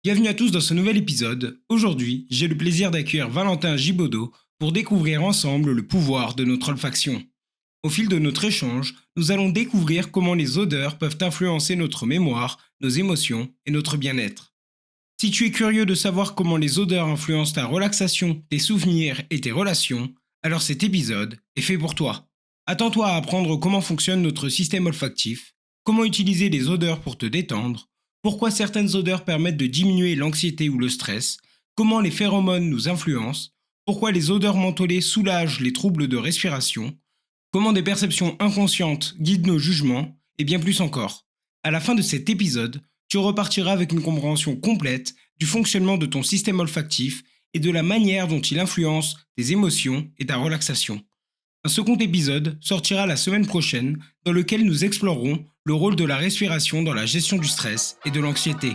Bienvenue à tous dans ce nouvel épisode. Aujourd'hui, j'ai le plaisir d'accueillir Valentin Gibaudot pour découvrir ensemble le pouvoir de notre olfaction. Au fil de notre échange, nous allons découvrir comment les odeurs peuvent influencer notre mémoire, nos émotions et notre bien-être. Si tu es curieux de savoir comment les odeurs influencent ta relaxation, tes souvenirs et tes relations, alors cet épisode est fait pour toi. Attends-toi à apprendre comment fonctionne notre système olfactif, comment utiliser les odeurs pour te détendre, pourquoi certaines odeurs permettent de diminuer l'anxiété ou le stress, comment les phéromones nous influencent, pourquoi les odeurs mentholées soulagent les troubles de respiration, comment des perceptions inconscientes guident nos jugements, et bien plus encore. À la fin de cet épisode, tu repartiras avec une compréhension complète du fonctionnement de ton système olfactif et de la manière dont il influence tes émotions et ta relaxation. Un second épisode sortira la semaine prochaine dans lequel nous explorerons le rôle de la respiration dans la gestion du stress et de l'anxiété.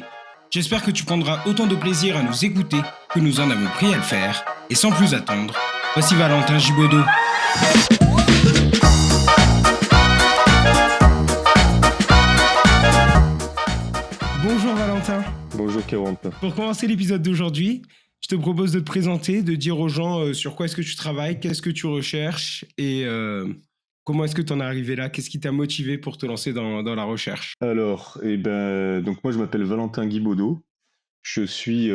J'espère que tu prendras autant de plaisir à nous écouter que nous en avons pris à le faire. Et sans plus attendre, voici Valentin Gibaudot. Bonjour Valentin. Bonjour Carentin. Pour commencer l'épisode d'aujourd'hui, je te propose de te présenter, de dire aux gens sur quoi est-ce que tu travailles, qu'est-ce que tu recherches et comment est-ce que tu en es arrivé là, qu'est-ce qui t'a motivé pour te lancer dans la recherche. Alors, donc moi je m'appelle Valentin Guibaudot. Je suis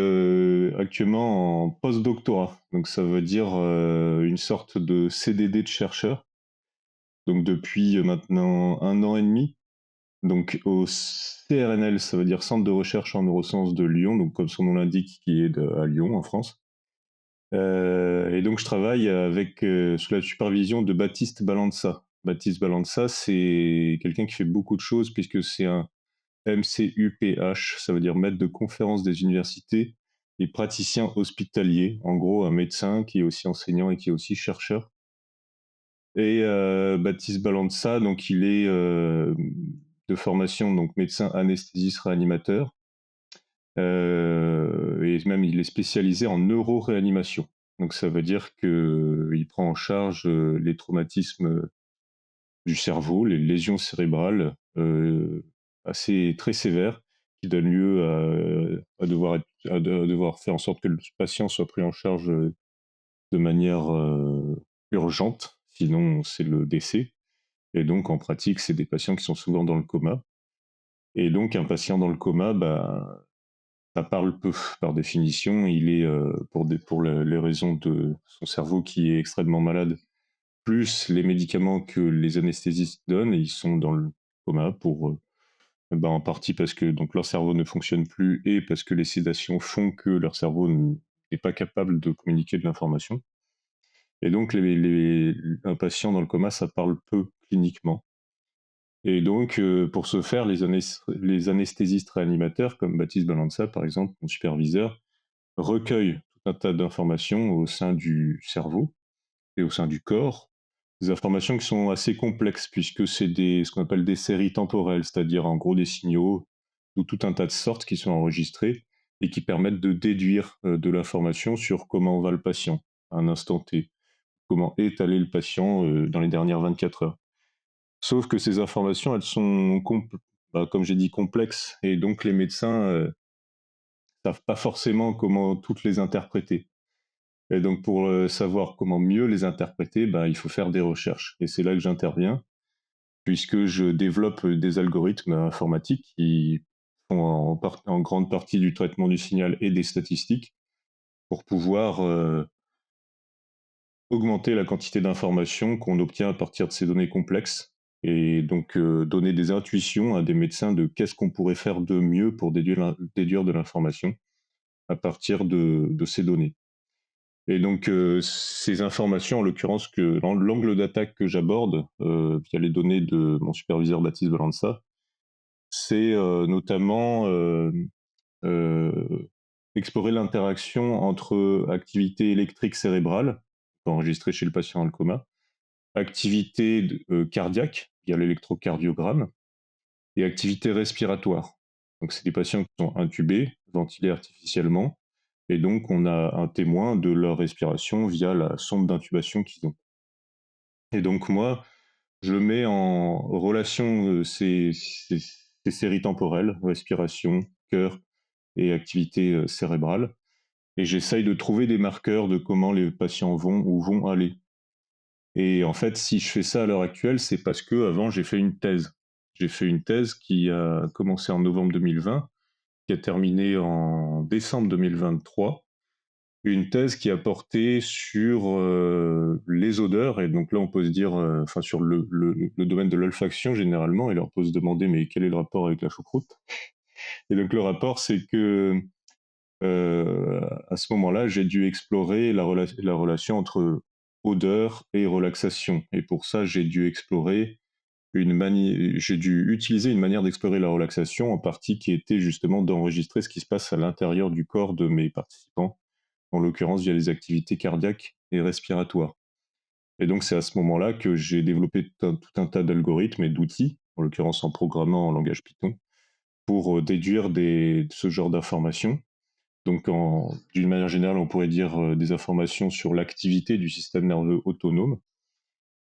actuellement en post-doctorat, donc ça veut dire une sorte de CDD de chercheur. Donc depuis maintenant 1 an et demi. Donc au CRNL, ça veut dire Centre de recherche en neurosciences de Lyon, donc comme son nom l'indique, qui est à Lyon en France. Et donc je travaille sous la supervision de Baptiste Balanza. Baptiste Balanza, c'est quelqu'un qui fait beaucoup de choses puisque c'est un MCUPH, ça veut dire maître de conférence des universités et praticien hospitalier, en gros un médecin qui est aussi enseignant et qui est aussi chercheur. Et Baptiste Balanza, donc il est de formation donc médecin anesthésiste réanimateur, et même il est spécialisé en neuroréanimation. Donc ça veut dire qu'il prend en charge les traumatismes du cerveau, les lésions cérébrales assez très sévères qui donnent lieu à devoir faire en sorte que le patient soit pris en charge de manière urgente, sinon c'est le décès. Et donc en pratique, c'est des patients qui sont souvent dans le coma. Et donc un patient dans le coma, bah, ça parle peu par définition. Il est, les raisons de son cerveau qui est extrêmement malade, plus les médicaments que les anesthésistes donnent, et ils sont dans le coma en partie parce que donc leur cerveau ne fonctionne plus et parce que les sédations font que leur cerveau n'est pas capable de communiquer de l'information. Et donc un patient dans le coma, ça parle peu cliniquement. Et donc, pour ce faire, les anesthésistes réanimateurs, comme Baptiste Balanza par exemple, mon superviseur, recueillent tout un tas d'informations au sein du cerveau et au sein du corps. Des informations qui sont assez complexes puisque c'est ce qu'on appelle des séries temporelles, c'est-à-dire en gros des signaux ou tout un tas de sortes qui sont enregistrés et qui permettent de déduire de l'information sur comment va le patient à un instant T, comment est allé le patient dans les dernières 24 heures. Sauf que ces informations, elles sont, comme j'ai dit, complexes, et donc les médecins savent pas forcément comment toutes les interpréter. Et donc pour savoir comment mieux les interpréter, il faut faire des recherches. Et c'est là que j'interviens, puisque je développe des algorithmes informatiques qui font en grande partie du traitement du signal et des statistiques pour pouvoir augmenter la quantité d'informations qu'on obtient à partir de ces données complexes, et donc donner des intuitions à des médecins de qu'est-ce qu'on pourrait faire de mieux pour déduire de l'information à partir de ces données. Et donc ces informations, en l'occurrence, l'angle d'attaque que j'aborde via les données de mon superviseur Baptiste Balanza, c'est notamment euh, explorer l'interaction entre activité électrique cérébrale enregistrée chez le patient dans le coma, activité cardiaque via l'électrocardiogramme, et activité respiratoire. Donc c'est des patients qui sont intubés, ventilés artificiellement, et donc on a un témoin de leur respiration via la sonde d'intubation qu'ils ont. Et donc moi, je mets en relation ces séries temporelles, respiration, cœur et activité cérébrale. Et j'essaye de trouver des marqueurs de comment les patients vont ou vont aller. Et en fait, si je fais ça à l'heure actuelle, c'est parce que avant j'ai fait une thèse. J'ai fait une thèse qui a commencé en novembre 2020, qui a terminé en décembre 2023. Une thèse qui a porté sur les odeurs, et donc là on peut se dire, enfin sur le domaine de l'olfaction généralement, et là on peut se demander mais quel est le rapport avec la choucroute. Et donc le rapport c'est que à ce moment-là j'ai dû explorer la relation entre odeur et relaxation, et pour ça j'ai dû utiliser une manière d'explorer la relaxation en partie qui était justement d'enregistrer ce qui se passe à l'intérieur du corps de mes participants, en l'occurrence via les activités cardiaques et respiratoires. Et donc c'est à ce moment-là que j'ai développé tout un tas d'algorithmes et d'outils, en l'occurrence en programmant en langage Python, pour déduire ce genre d'informations. Donc d'une manière générale, on pourrait dire des informations sur l'activité du système nerveux autonome.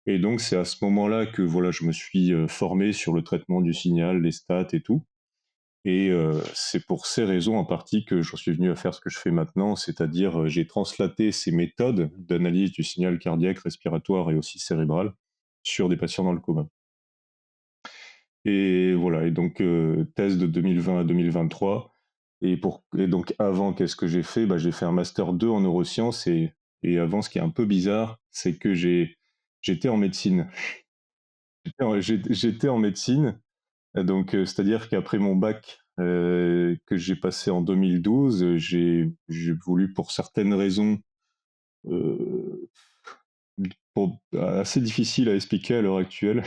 Et donc c'est à ce moment-là que voilà, je me suis formé sur le traitement du signal, les stats et tout. Et c'est pour ces raisons en partie que j'en suis venu à faire ce que je fais maintenant, c'est-à-dire j'ai translaté ces méthodes d'analyse du signal cardiaque, respiratoire et aussi cérébral sur des patients dans le coma. Et voilà, et donc thèse de 2020 à 2023. Et donc avant, qu'est-ce que j'ai fait? J'ai fait un master 2 en neurosciences, et avant, ce qui est un peu bizarre, c'est que j'étais en médecine. J'étais en médecine. Donc, c'est-à-dire qu'après mon bac que j'ai passé en 2012, j'ai voulu, pour certaines raisons euh, assez difficiles à expliquer à l'heure actuelle,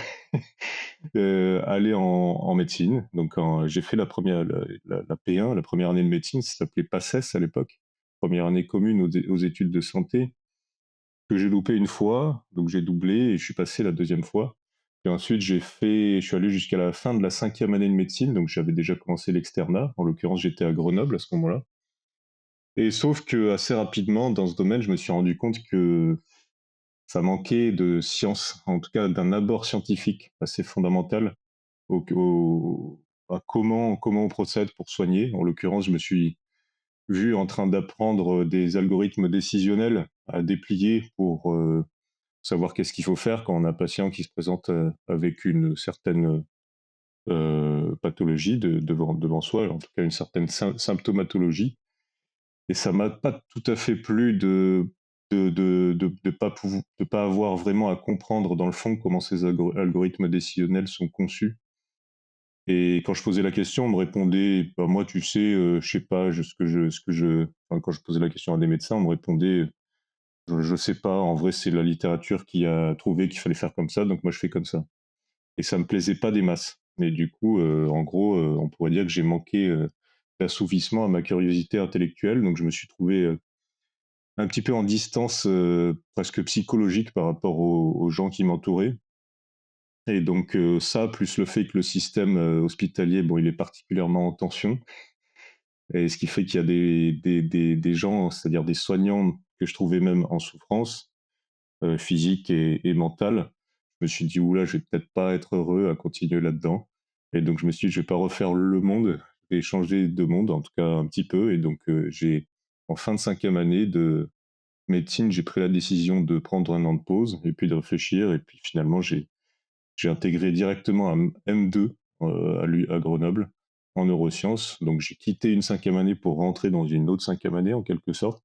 aller en médecine. Donc, j'ai fait la P1, la première année de médecine, ça s'appelait PACES à l'époque, première année commune aux études de santé, que j'ai loupé une fois, donc j'ai doublé et je suis passé la deuxième fois. Et ensuite, je suis allé jusqu'à la fin de la 5e année de médecine, donc j'avais déjà commencé l'externat. En l'occurrence, j'étais à Grenoble à ce moment-là. Et sauf que assez rapidement, dans ce domaine, je me suis rendu compte que ça manquait de science, en tout cas d'un abord scientifique assez fondamental à comment on procède pour soigner. En l'occurrence, je me suis vu en train d'apprendre des algorithmes décisionnels à déplier pour savoir qu'est-ce qu'il faut faire quand on a un patient qui se présente avec une certaine pathologie devant soi, en tout cas une certaine symptomatologie. Et ça m'a pas tout à fait plu de pas avoir vraiment à comprendre dans le fond comment ces algorithmes décisionnels sont conçus. Et quand je posais la question, on me répondait, bah, moi, tu sais, je sais pas, enfin, quand je posais la question à des médecins, on me répondait, je sais pas, en vrai, c'est la littérature qui a trouvé qu'il fallait faire comme ça, donc moi, je fais comme ça. Et ça me plaisait pas des masses. Mais du coup, en gros, on pourrait dire que j'ai manqué d'assouvissement à ma curiosité intellectuelle, donc je me suis trouvé un petit peu en distance presque psychologique par rapport aux gens qui m'entouraient. Et donc ça, plus le fait que le système hospitalier, bon, il est particulièrement en tension, et ce qui fait qu'il y a des gens, c'est-à-dire des soignants que je trouvais même en souffrance physique et mentale. Je me suis dit, oula, je vais peut-être pas être heureux à continuer là-dedans. Et donc je me suis dit, je vais pas refaire le monde, je vais changer de monde, en tout cas un petit peu. Et donc en fin de 5e année de médecine, j'ai pris la décision de prendre un an de pause et puis de réfléchir. Et puis finalement, j'ai intégré directement un M2 à Grenoble en neurosciences. Donc j'ai quitté une 5e année pour rentrer dans une autre 5e année en quelque sorte.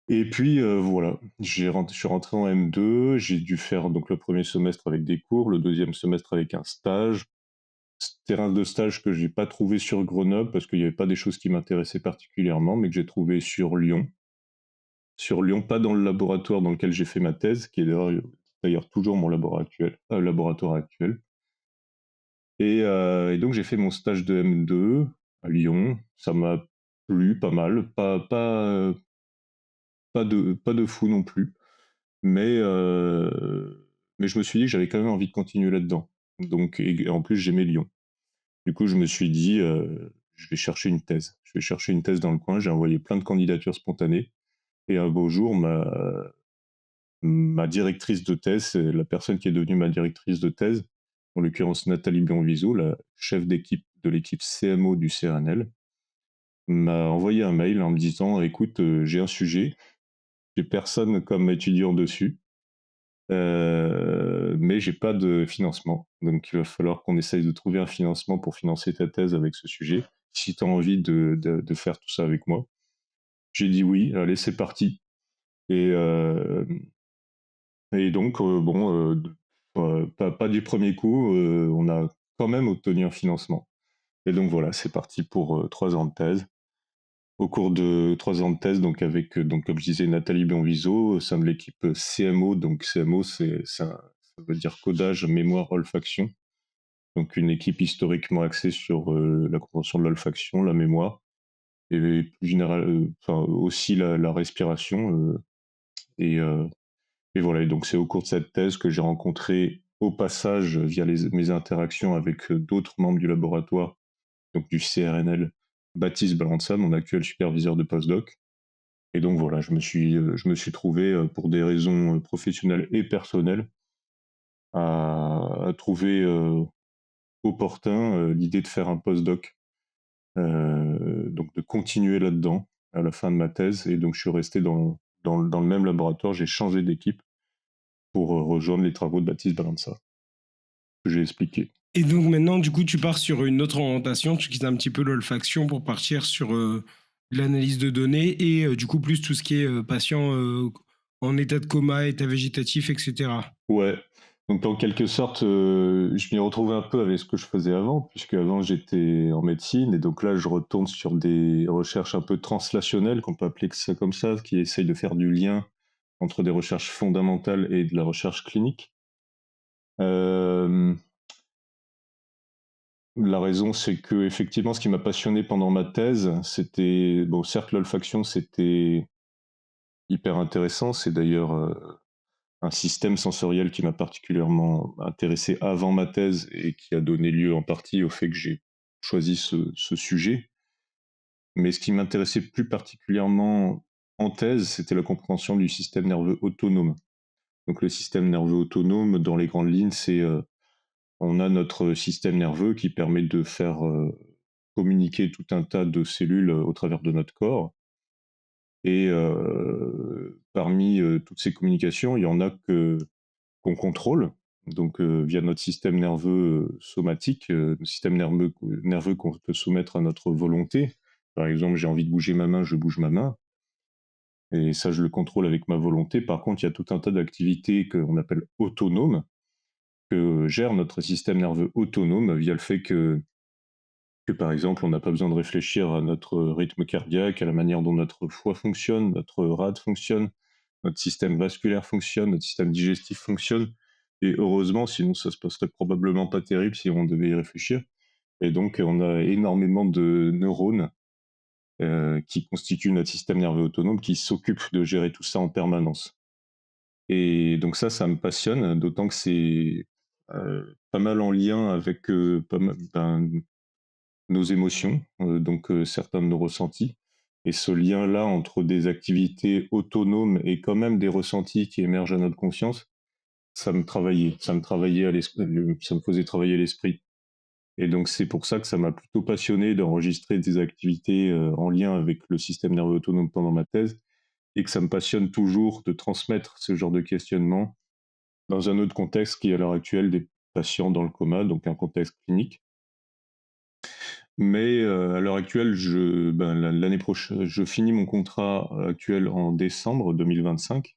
Et puis voilà, je suis rentré en M2, j'ai dû faire donc le premier semestre avec des cours, le deuxième semestre avec un stage. Terrain de stage que j'ai pas trouvé sur Grenoble parce qu'il n'y avait pas des choses qui m'intéressaient particulièrement, mais que j'ai trouvé sur Lyon. Sur Lyon, pas dans le laboratoire dans lequel j'ai fait ma thèse, qui est d'ailleurs toujours mon laboratoire actuel. Et donc j'ai fait mon stage de M2 à Lyon. Ça m'a plu pas mal, pas de fou non plus. Mais, mais je me suis dit que j'avais quand même envie de continuer là-dedans. Donc, et en plus, j'aimais Lyon. Du coup, je me suis dit, je vais chercher une thèse. Je vais chercher une thèse dans le coin. J'ai envoyé plein de candidatures spontanées. Et un beau jour, ma directrice de thèse, c'est la personne qui est devenue ma directrice de thèse, en l'occurrence Nathalie Bionvisot, la chef d'équipe de l'équipe CMO du CRNL, m'a envoyé un mail en me disant: «Écoute, j'ai un sujet, j'ai personne comme étudiant dessus, mais j'ai pas de financement. Donc il va falloir qu'on essaye de trouver un financement pour financer ta thèse avec ce sujet, si tu as envie de faire tout ça avec moi». J'ai dit: «Oui, allez, c'est parti». Et donc bon, pas du premier coup, on a quand même obtenu un financement. Et donc voilà, c'est parti pour, 3 ans de thèse. Au cours de 3 ans de thèse, donc avec, donc comme je disais, Nathalie Bonviseau, au sein de l'équipe, CMO. Donc CMO, ça veut dire codage, mémoire, olfaction. Donc une équipe historiquement axée sur, la compréhension de l'olfaction, la mémoire et plus général enfin aussi la respiration, et heu et voilà. Et donc c'est au cours de cette thèse que j'ai rencontré au passage, via mes interactions avec, d'autres membres du laboratoire, donc du CRNL, Baptiste Balança, mon actuel superviseur de postdoc. Et donc voilà, je me suis trouvé, pour des raisons, professionnelles et personnelles, à trouver, opportun, l'idée de faire un postdoc, donc de continuer là-dedans à la fin de ma thèse. Et donc je suis resté dans le même laboratoire. J'ai changé d'équipe pour, rejoindre les travaux de Baptiste Balança, que j'ai expliqué. Et donc maintenant, du coup, tu pars sur une autre orientation, tu quittes un petit peu l'olfaction pour partir sur l'analyse de données et du coup plus tout ce qui est patient en état de coma, état végétatif, etc. Ouais, donc en quelque sorte, je m'y retrouve un peu avec ce que je faisais avant, puisque avant j'étais en médecine. Et donc là je retourne sur des recherches un peu translationnelles, qu'on peut appeler ça comme ça, qui essayent de faire du lien entre des recherches fondamentales et de la recherche clinique. Hem, la raison, c'est que effectivement, ce qui m'a passionné pendant ma thèse, c'était bon, certes l'olfaction, c'était hyper intéressant. C'est d'ailleurs, un système sensoriel qui m'a particulièrement intéressé avant ma thèse et qui a donné lieu en partie au fait que j'ai choisi ce sujet. Mais ce qui m'intéressait plus particulièrement en thèse, c'était la compréhension du système nerveux autonome. Donc le système nerveux autonome, dans les grandes lignes, c'est, on a notre système nerveux qui permet de faire, communiquer tout un tas de cellules, au travers de notre corps. Et parmi, toutes ces communications, il y en a qu'on contrôle, donc via notre système nerveux, somatique, le système nerveux qu'on peut soumettre à notre volonté. Par exemple, j'ai envie de bouger ma main, je bouge ma main, et ça, je le contrôle avec ma volonté. Par contre, il y a tout un tas d'activités qu'on appelle autonomes, que gère notre système nerveux autonome via le fait que, par exemple, on n'a pas besoin de réfléchir à notre rythme cardiaque, à la manière dont notre foie fonctionne, notre rate fonctionne, notre système vasculaire fonctionne, notre système digestif fonctionne. Et heureusement, sinon ça se passerait probablement pas terrible si on devait y réfléchir. Et donc, on a énormément de neurones, qui constituent notre système nerveux autonome, qui s'occupent de gérer tout ça en permanence. Et donc ça me passionne, d'autant que c'est, pas mal en lien avec, pas mal, nos émotions, donc certains de nos ressentis. Et ce lien-là entre des activités autonomes et quand même des ressentis qui émergent à notre conscience, ça me travaillait ça me faisait travailler l'esprit. Et donc c'est pour ça que ça m'a plutôt passionné d'enregistrer des activités, en lien avec le système nerveux autonome pendant ma thèse, et que ça me passionne toujours de transmettre ce genre de questionnement dans un autre contexte qui est à l'heure actuelle des patients dans le coma, donc un contexte clinique. Mais à l'heure actuelle, l'année prochaine, je finis mon contrat actuel en décembre 2025.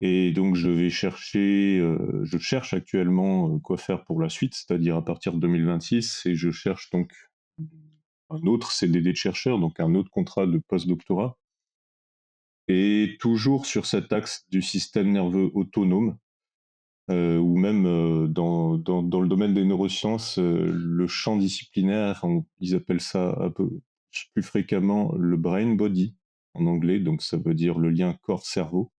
Et donc je cherche actuellement, quoi faire pour la suite, c'est-à-dire à partir de 2026. Et je cherche donc un autre CDD de chercheur, donc un autre contrat de post-doctorat, et toujours sur cet axe du système nerveux autonome, ou même, dans le domaine des neurosciences, le champ disciplinaire, ils appellent ça un peu plus fréquemment le brain body en anglais, donc ça veut dire le lien corps-cerveau.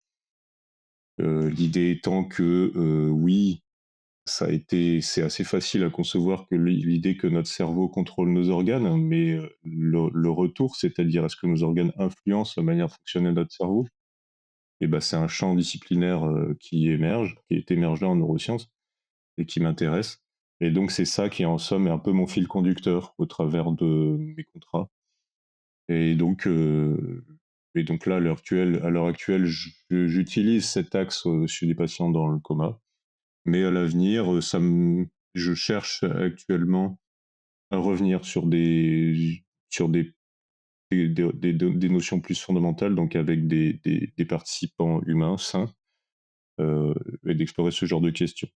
L'idée étant que, oui, c'est assez facile à concevoir que l'idée que notre cerveau contrôle nos organes, mais le retour, c'est-à-dire est-ce que nos organes influencent la manière de fonctionner de notre cerveau? Et ben, c'est un champ disciplinaire, qui est émergent en neurosciences et qui m'intéresse. Et donc c'est ça qui, en somme, est un peu mon fil conducteur au travers de mes contrats. Et donc, là, à l'heure actuelle, j'utilise cet axe chez les patients dans le coma. Mais à l'avenir, je cherche actuellement à revenir sur des notions plus fondamentales, donc avec des participants humains sains, heu et d'explorer ce genre de questions.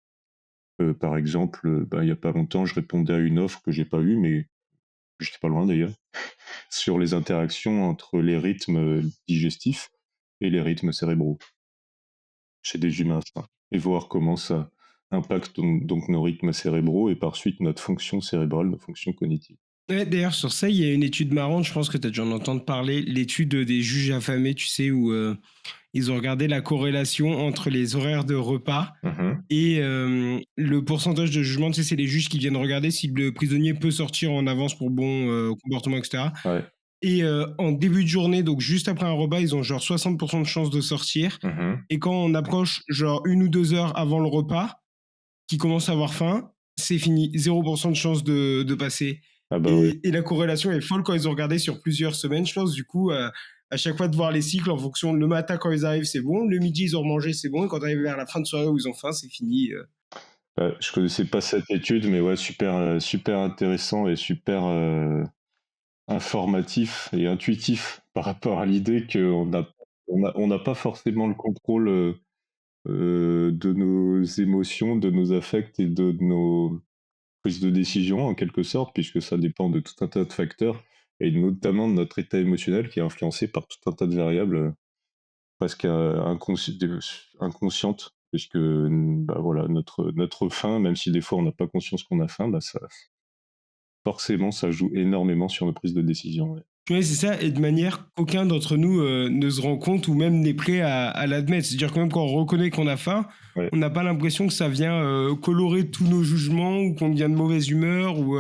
Par exemple, il y a pas longtemps, je répondais à une offre que j'ai pas eue, mais j'étais pas loin d'ailleurs, sur les interactions entre les rythmes, digestifs et les rythmes cérébraux chez des humains sains, et voir comment ça impacte donc nos rythmes cérébraux et par suite notre fonction cérébrale, nos fonctions cognitives. Ouais, d'ailleurs, sur ça, il y a une étude marrante, je pense que tu as dû en entendre parler, l'étude des juges affamés, tu sais, où ils ont regardé la corrélation entre les horaires de repas Mmh. et le pourcentage de jugement. Tu sais, c'est les juges qui viennent regarder si le prisonnier peut sortir en avance pour bon comportement, etc. Ouais. Et en début de journée, donc juste après un repas, ils ont genre 60% de chances de sortir. Mmh. Et quand on approche genre 1 ou 2 heures avant le repas, qui commence à avoir faim, c'est fini. 0% de chance de passer. Ah bah, oui. Et la corrélation est folle quand ils ont regardé sur plusieurs semaines, je pense. Du coup, à chaque fois de voir les cycles en fonction, le matin quand ils arrivent, c'est bon. Le midi, ils ont mangé, c'est bon. Et quand ils arrivent vers la fin de soirée où ils ont faim, c'est fini. Je connaissais pas cette étude, mais ouais, super, super intéressant et super, informatif et intuitif par rapport à l'idée on n'a pas forcément le contrôle, de nos émotions, de nos affects et de nos prises de décision en quelque sorte, puisque ça dépend de tout un tas de facteurs et notamment de notre état émotionnel qui est influencé par tout un tas de variables, presque, inconscientes, puisque, voilà, notre faim, même si des fois on n'a pas conscience qu'on a faim, ça forcément ça joue énormément sur nos prises de décision, ouais. Ouais, c'est ça. Et de manière qu'aucun d'entre nous ne se rend compte ou même n'est prêt à l'admettre. C'est-à-dire que même quand on reconnaît qu'on a faim, Ouais. on n'a pas l'impression que ça vient colorer tous nos jugements ou qu'on devient de mauvaise humeur ou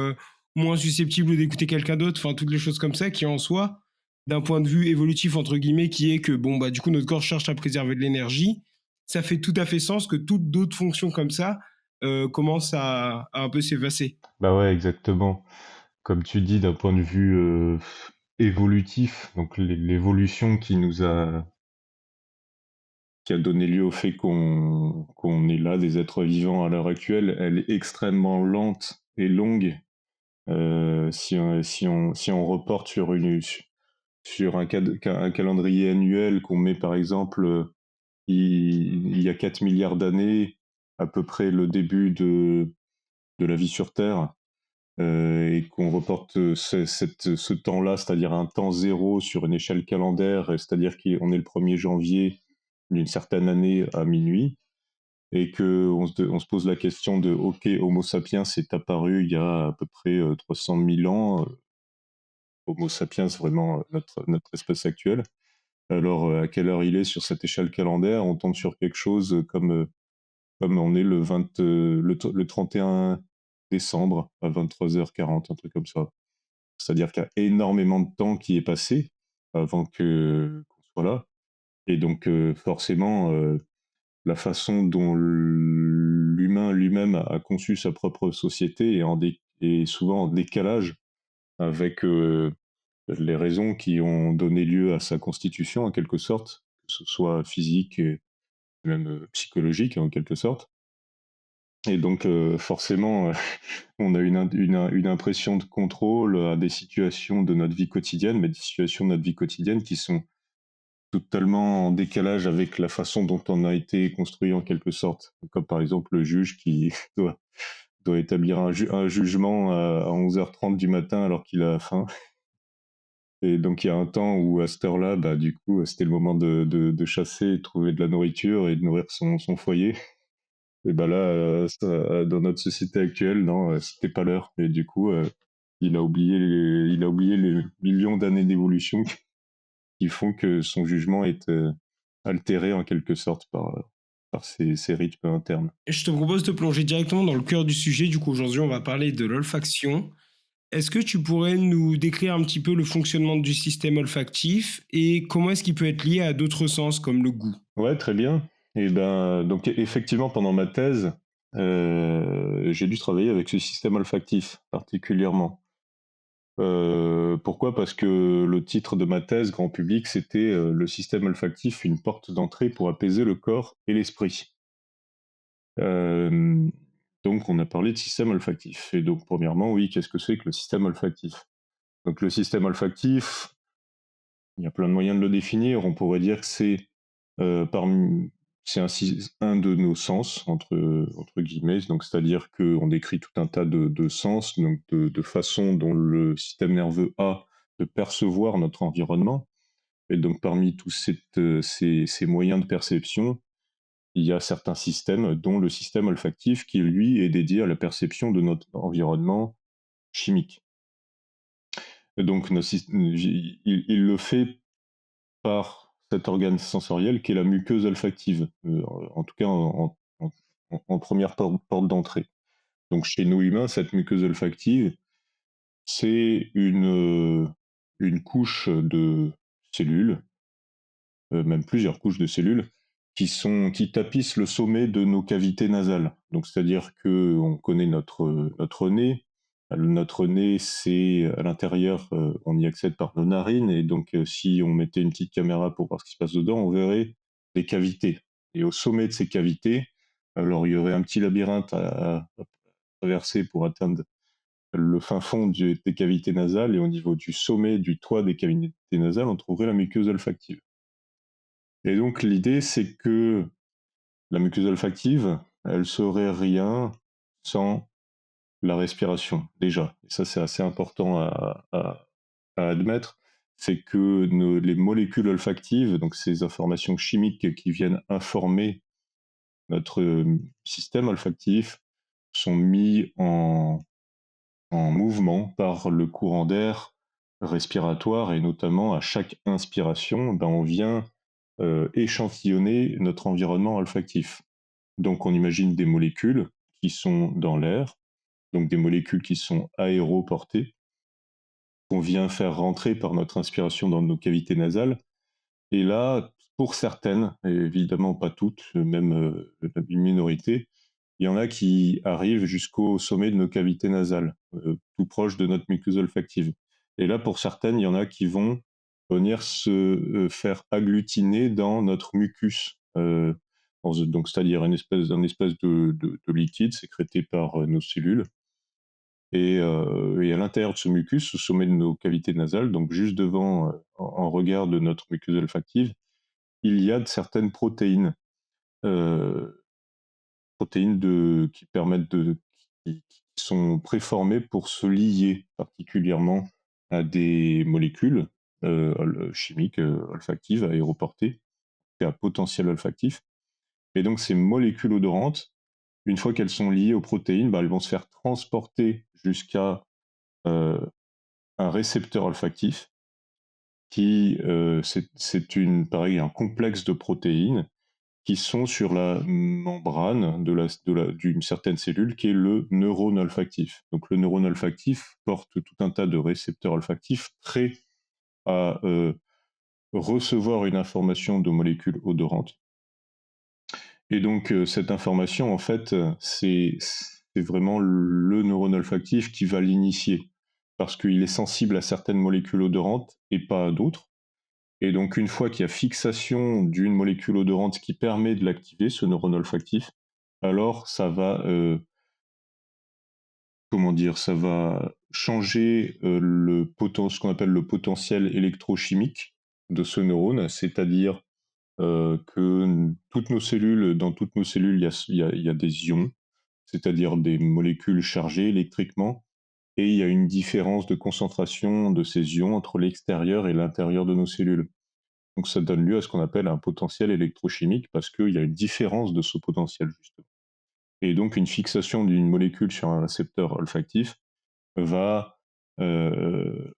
moins susceptible d'écouter quelqu'un d'autre. Enfin, toutes les choses comme ça qui en soi, d'un point de vue évolutif, entre guillemets, qui est que, bon, bah, du coup, notre corps cherche à préserver de l'énergie. Ça fait tout à fait sens que toutes d'autres fonctions comme ça commencent à un peu s'effacer. Bah, ouais, exactement. Comme tu dis, d'un point de vue, évolutif, donc l'évolution qui a donné lieu au fait qu'on est là, des êtres vivants à l'heure actuelle, elle est extrêmement lente et longue. Si on reporte sur un calendrier annuel qu'on met par exemple, il y a 4 milliards d'années, à peu près le début de la vie sur Terre, et qu'on reporte ce temps-là, c'est-à-dire un temps zéro sur une échelle calendaire, c'est-à-dire qu'on est le 1er janvier d'une certaine année à minuit, et qu'on se pose la question de OK, Homo sapiens est apparu il y a à peu près 300 000 ans, Homo sapiens, vraiment notre espèce actuelle. Alors, à quelle heure il est sur cette échelle calendaire? On tombe sur quelque chose comme on est le 31 décembre à 23h40, un truc comme ça. C'est-à-dire qu'il y a énormément de temps qui est passé avant qu'on soit là, et donc forcément, la façon dont l'humain lui-même a conçu sa propre société est souvent en décalage avec, les raisons qui ont donné lieu à sa constitution en quelque sorte, que ce soit physique et même, psychologique en quelque sorte. Et donc forcément, on a une impression de contrôle à des situations de notre vie quotidienne, mais des situations de notre vie quotidienne qui sont totalement en décalage avec la façon dont on a été construit en quelque sorte. Comme par exemple le juge qui doit établir un jugement à 11h30 du matin alors qu'il a faim. Et donc il y a un temps où à cette heure-là, du coup, c'était le moment de chasser et de trouver de la nourriture et de nourrir son foyer. Et là, dans notre société actuelle, non, c'était pas l'heure. Et du coup, il a oublié les millions d'années d'évolution qui font que son jugement est altéré en quelque sorte par ces rythmes internes. Et je te propose de plonger directement dans le cœur du sujet. Du coup, aujourd'hui, on va parler de l'olfaction. Est-ce que tu pourrais nous décrire un petit peu le fonctionnement du système olfactif et comment est-ce qu'il peut être lié à d'autres sens comme le goût? Ouais, très bien. Et donc effectivement, pendant ma thèse, j'ai dû travailler avec ce système olfactif particulièrement. Pourquoi? Parce que le titre de ma thèse grand public, c'était, «Le système olfactif, une porte d'entrée pour apaiser le corps et l'esprit». Hem, donc on a parlé de système olfactif et donc premièrement, oui, qu'est-ce que c'est que le système olfactif? Donc le système olfactif, il y a plein de moyens de le définir. On pourrait dire que parmi c'est un de nos sens entre guillemets, donc c'est-à-dire qu'on décrit tout un tas de sens, donc de façons dont le système nerveux a de percevoir notre environnement et donc parmi tous ces moyens de perception, il y a certains systèmes, dont le système olfactif qui, lui, est dédié à la perception de notre environnement chimique. Et donc il le fait par cet organe sensoriel qui est la muqueuse olfactive, en tout cas en première porte d'entrée. Donc chez nous humains, cette muqueuse olfactive, c'est une couche de cellules, même plusieurs couches de cellules, qui tapissent le sommet de nos cavités nasales. Donc c'est-à-dire qu'on connaît notre nez. Notre nez, c'est à l'intérieur, on y accède par nos narines et donc si on mettait une petite caméra pour voir ce qui se passe dedans, on verrait des cavités et au sommet de ces cavités, alors il y aurait un petit labyrinthe à traverser pour atteindre le fin fond des cavités nasales et au niveau du sommet du toit des cavités nasales, on trouverait la muqueuse olfactive. Et donc l'idée, c'est que la muqueuse olfactive, elle serait rien sans la respiration, déjà. Et ça, c'est assez important à admettre. C'est que les molécules olfactives, donc ces informations chimiques qui viennent informer notre système olfactif, sont mis en mouvement par le courant d'air respiratoire et notamment à chaque inspiration, ben, on vient échantillonner notre environnement olfactif. Donc on imagine des molécules qui sont dans l'air, donc des molécules qui sont aéroportées, qu'on vient faire rentrer par notre inspiration dans nos cavités nasales. Et là, pour certaines, et évidemment pas toutes, même une minorité, il y en a qui arrivent jusqu'au sommet de nos cavités nasales, tout proche de notre muqueuse olfactive. Et là, pour certaines, il y en a qui vont venir se faire agglutiner dans notre mucus, donc c'est-à-dire un espèce de liquide sécrété par nos cellules. Et à l'intérieur de ce mucus, au sommet de nos cavités nasales, donc juste devant, en regard de notre muqueuse olfactive, il y a de certaines protéines, euh, qui permettent qui sont préformées pour se lier particulièrement à des molécules chimiques olfactives aéroportées et à potentiel olfactif. Et donc ces molécules odorantes, une fois qu'elles sont liées aux protéines, bah, elles vont se faire transporter jusqu'à euh, un récepteur olfactif qui, pareil, un complexe de protéines qui sont sur la membrane d'une certaine cellule qui est le neurone olfactif. Donc le neurone olfactif porte tout un tas de récepteurs olfactifs prêts à recevoir une information de molécules odorantes. Et donc cette information, en fait, c'est vraiment le neurone olfactif qui va l'initier, parce qu'il est sensible à certaines molécules odorantes et pas à d'autres. Et donc, une fois qu'il y a fixation d'une molécule odorante qui permet de l'activer, ce neurone olfactif, alors ça va, comment dire, ça va changer ce qu'on appelle le potentiel électrochimique de ce neurone, c'est-à-dire que dans toutes nos cellules, il y a des ions, c'est-à-dire des molécules chargées électriquement, et il y a une différence de concentration de ces ions entre l'extérieur et l'intérieur de nos cellules. Donc ça donne lieu à ce qu'on appelle un potentiel électrochimique parce qu'il y a une différence de ce potentiel justement. Et donc une fixation d'une molécule sur un récepteur olfactif va euh,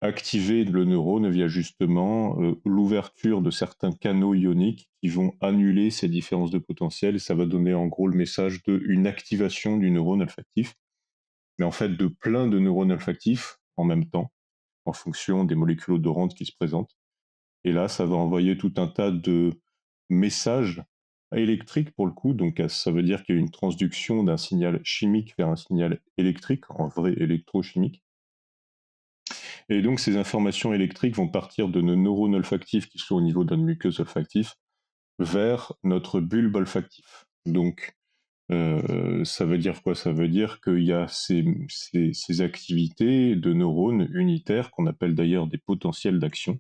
activer le neurone via justement l'ouverture de certains canaux ioniques qui vont annuler ces différences de potentiel. Ça va donner en gros le message d'une activation du neurone olfactif, mais en fait de plein de neurones olfactifs en même temps, en fonction des molécules odorantes qui se présentent. Et là, ça va envoyer tout un tas de messages électriques pour le coup. Donc, ça veut dire qu'il y a une transduction d'un signal chimique vers un signal électrique, en vrai électrochimique. Et donc, ces informations électriques vont partir de nos neurones olfactifs qui sont au niveau de notre muqueuse olfactive vers notre bulbe olfactif. Donc, ça veut dire quoi? Ça veut dire qu'il y a ces activités de neurones unitaires, qu'on appelle d'ailleurs des potentiels d'action,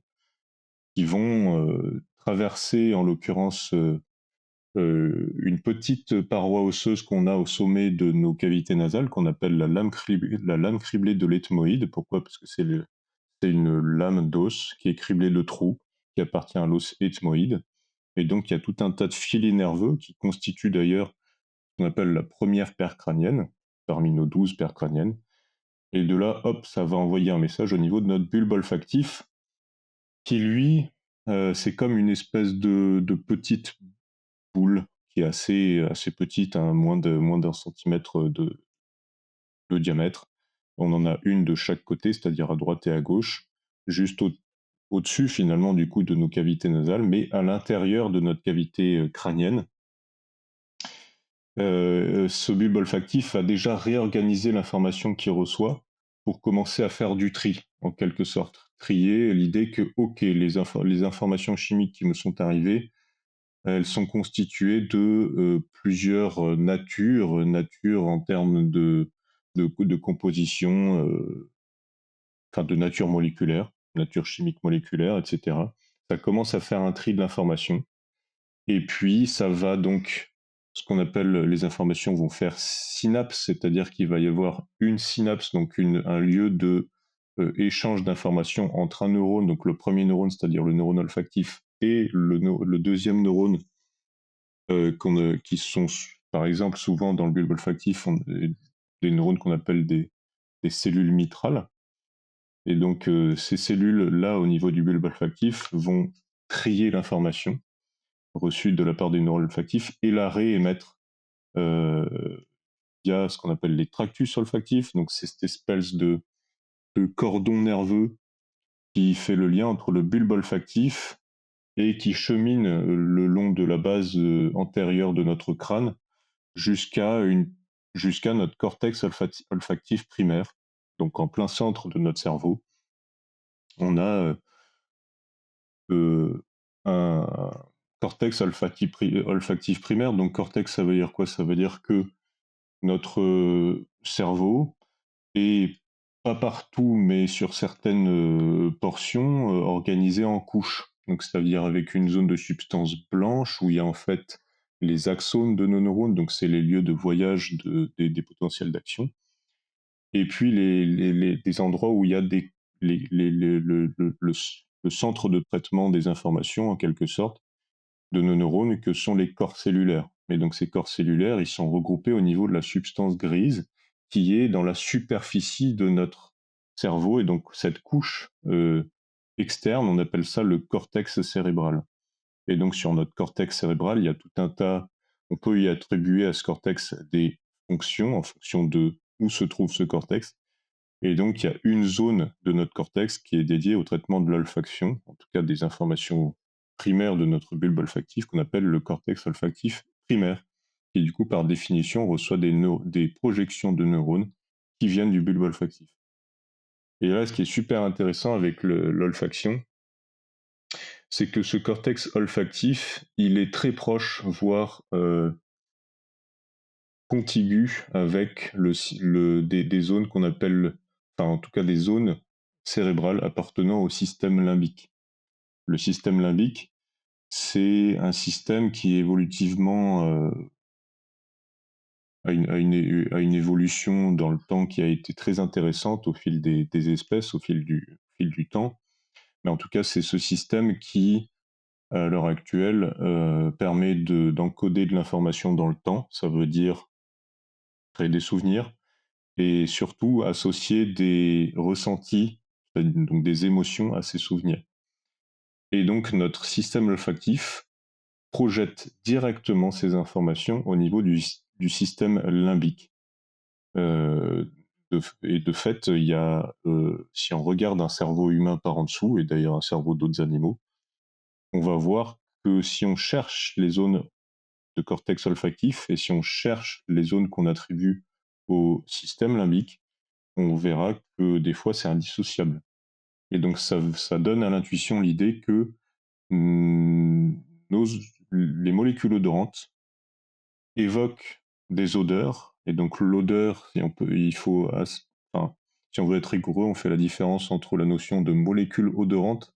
qui vont traverser, en l'occurrence, une petite paroi osseuse qu'on a au sommet de nos cavités nasales, qu'on appelle la lame criblée de l'ethmoïde. Pourquoi? Parce que c'est une lame d'os qui est criblée de trous, qui appartient à l'os ethmoïde. Et donc, il y a tout un tas de filets nerveux qui constituent d'ailleurs ce qu'on appelle la première paire crânienne, parmi nos 12 paires crâniennes. Et de là, hop, ça va envoyer un message au niveau de notre bulbe olfactif, qui lui, c'est comme une espèce de petite boule qui est assez petite, hein, moins d'un centimètre de diamètre. On en a une de chaque côté, c'est-à-dire à droite et à gauche, juste au-dessus finalement du coup de nos cavités nasales, mais à l'intérieur de notre cavité crânienne. Ce bulbe olfactif a déjà réorganisé l'information qu'il reçoit pour commencer à faire du tri, en quelque sorte. Trier l'idée que, ok, les informations chimiques qui me sont arrivées, elles sont constituées de plusieurs natures en termes de composition, enfin de nature moléculaire, nature chimique moléculaire, etc. Ça commence à faire un tri de l'information. Et puis, ça va donc, ce qu'on appelle, les informations vont faire synapse, c'est-à-dire qu'il va y avoir une synapse, donc un lieu de échange d'informations entre un neurone, donc le premier neurone, c'est-à-dire le neurone olfactif, et le deuxième neurone, qui sont, par exemple, souvent dans le bulbe olfactif, des neurones qu'on appelle des cellules mitrales. Et donc, ces cellules-là, au niveau du bulbe olfactif, vont trier l'information reçue de la part des neurones olfactifs et la réémettre euh, via ce qu'on appelle les tractus olfactifs. Donc, c'est cette espèce de cordon nerveux qui fait le lien entre le bulbe olfactif et qui chemine le long de la base antérieure de notre crâne jusqu'à notre cortex olfactif primaire. Donc, en plein centre de notre cerveau, on a un cortex olfactif primaire. Donc, cortex, ça veut dire quoi? Ça veut dire que notre cerveau est pas partout, mais sur certaines portions, organisé en couches. Donc, c'est-à-dire avec une zone de substance blanche où il y a en fait les axones de nos neurones, donc c'est les lieux de voyage des potentiels d'action. Et puis des endroits où il y a le centre de traitement des informations, en quelque sorte, de nos neurones, que sont les corps cellulaires. Et donc ces corps cellulaires, ils sont regroupés au niveau de la substance grise qui est dans la superficie de notre cerveau. Et donc cette couche externe, on appelle ça le cortex cérébral. Et donc sur notre cortex cérébral, il y a tout un tas, on peut y attribuer à ce cortex des fonctions en fonction de où se trouve ce cortex. Et donc, il y a une zone de notre cortex qui est dédiée au traitement de l'olfaction, en tout cas des informations primaires de notre bulbe olfactif, qu'on appelle le cortex olfactif primaire, qui du coup, par définition, reçoit des projections de neurones qui viennent du bulbe olfactif. Et là, ce qui est super intéressant avec l'olfaction, c'est que ce cortex olfactif, il est très proche, voire contigu avec des zones qu'on appelle, enfin en tout cas des zones cérébrales appartenant au système limbique. Le système limbique, c'est un système qui évolutivement a une évolution dans le temps qui a été très intéressante au fil des espèces, au fil du temps. Mais en tout cas, c'est ce système qui, à l'heure actuelle, permet d'encoder de l'information dans le temps. Ça veut dire créer des souvenirs, et surtout associer des ressentis, donc des émotions à ces souvenirs. Et donc notre système olfactif projette directement ces informations au niveau du système limbique. Et de fait, il y a, si on regarde un cerveau humain par en dessous, et d'ailleurs un cerveau d'autres animaux, on va voir que si on cherche les zones de cortex olfactif et si on cherche les zones qu'on attribue au système limbique, on verra que des fois c'est indissociable. Et donc ça donne à l'intuition l'idée que mmh, nos les molécules odorantes évoquent des odeurs. Et donc l'odeur, il faut enfin, si on veut être rigoureux, on fait la différence entre la notion de molécules odorantes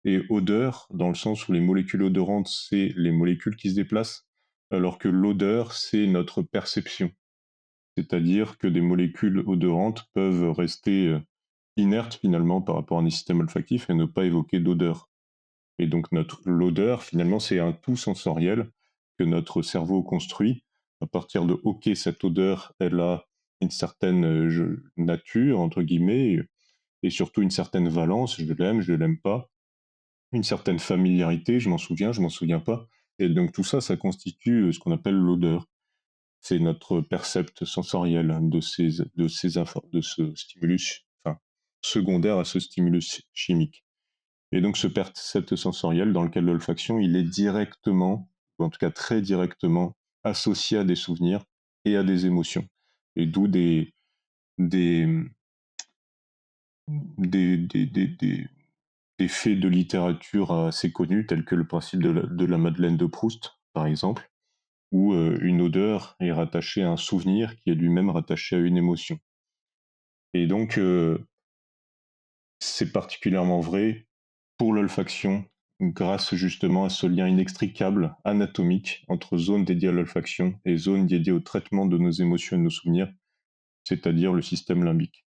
et odeur, dans le sens où les molécules odorantes, c'est les molécules qui se déplacent, alors que l'odeur, c'est notre perception. C'est-à-dire que des molécules odorantes peuvent rester inertes finalement par rapport à un système olfactif et ne pas évoquer d'odeur. Et donc l'odeur, finalement, c'est un tout sensoriel que notre cerveau construit à partir de OK, cette odeur, elle a une certaine nature, entre guillemets, et surtout une certaine valence, je l'aime pas, une certaine familiarité, je m'en souviens pas. Et donc tout ça, ça constitue ce qu'on appelle l'odeur. C'est notre percepte sensoriel de ce stimulus, enfin, secondaire à ce stimulus chimique. Et donc ce percepte sensoriel dans lequel l'olfaction, il est directement, ou en tout cas très directement, associé à des souvenirs et à des émotions. Et d'où des, des faits de littérature assez connus, tels que le principe de la Madeleine de Proust, par exemple, où une odeur est rattachée à un souvenir qui est lui-même rattaché à une émotion. Et donc, c'est particulièrement vrai pour l'olfaction, grâce justement à ce lien inextricable, anatomique, entre zones dédiées à l'olfaction et zones dédiées au traitement de nos émotions et de nos souvenirs, c'est-à-dire le système limbique.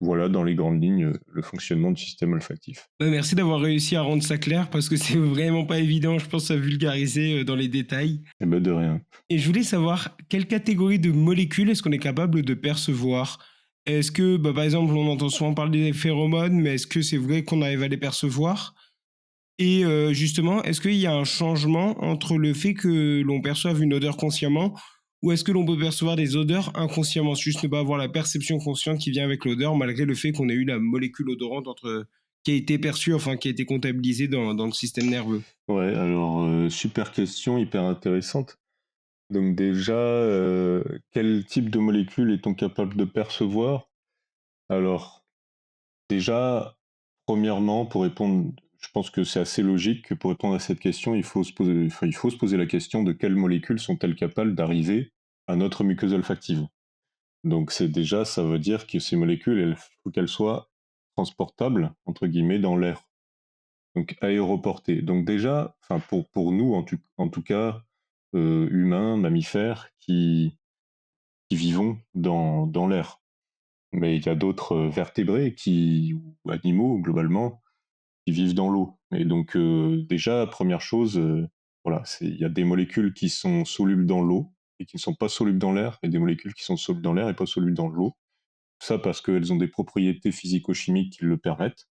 Voilà dans les grandes lignes le fonctionnement du système olfactif. Merci d'avoir réussi à rendre ça clair parce que c'est vraiment pas évident, je pense, à vulgariser dans les détails. Et ben de rien. Et je voulais savoir quelle catégorie de molécules est-ce qu'on est capable de percevoir. Est-ce que, par exemple, on entend souvent parler des phéromones, mais est-ce que c'est vrai qu'on arrive à les percevoir? Et justement, est-ce qu'il y a un changement entre le fait que l'on perçoive une odeur consciemment ou est-ce que l'on peut percevoir des odeurs inconsciemment, juste ne pas avoir la perception consciente qui vient avec l'odeur malgré le fait qu'on ait eu la molécule odorante qui a été perçue, enfin qui a été comptabilisée dans le système nerveux? Ouais, alors super question, hyper intéressante. Donc déjà, quel type de molécule est-on capable de percevoir? Alors déjà, premièrement, pour répondre, je pense que c'est assez logique que pour répondre à cette question, il faut se poser la question de quelles molécules sont-elles capables d'arriver à notre muqueuse olfactive. Donc c'est déjà, ça veut dire que ces molécules, il faut qu'elles soient transportables, entre guillemets, dans l'air, donc aéroportées. Donc déjà, enfin pour nous, en tout cas, humains, mammifères, qui vivons dans l'air. Mais il y a d'autres vertébrés ou animaux, globalement, qui vivent dans l'eau. Et donc, déjà, première chose, voilà, il y a des molécules qui sont solubles dans l'eau et qui ne sont pas solubles dans l'air, et des molécules qui sont solubles dans l'air et pas solubles dans l'eau. Tout ça parce qu'elles ont des propriétés physico-chimiques qui le permettent.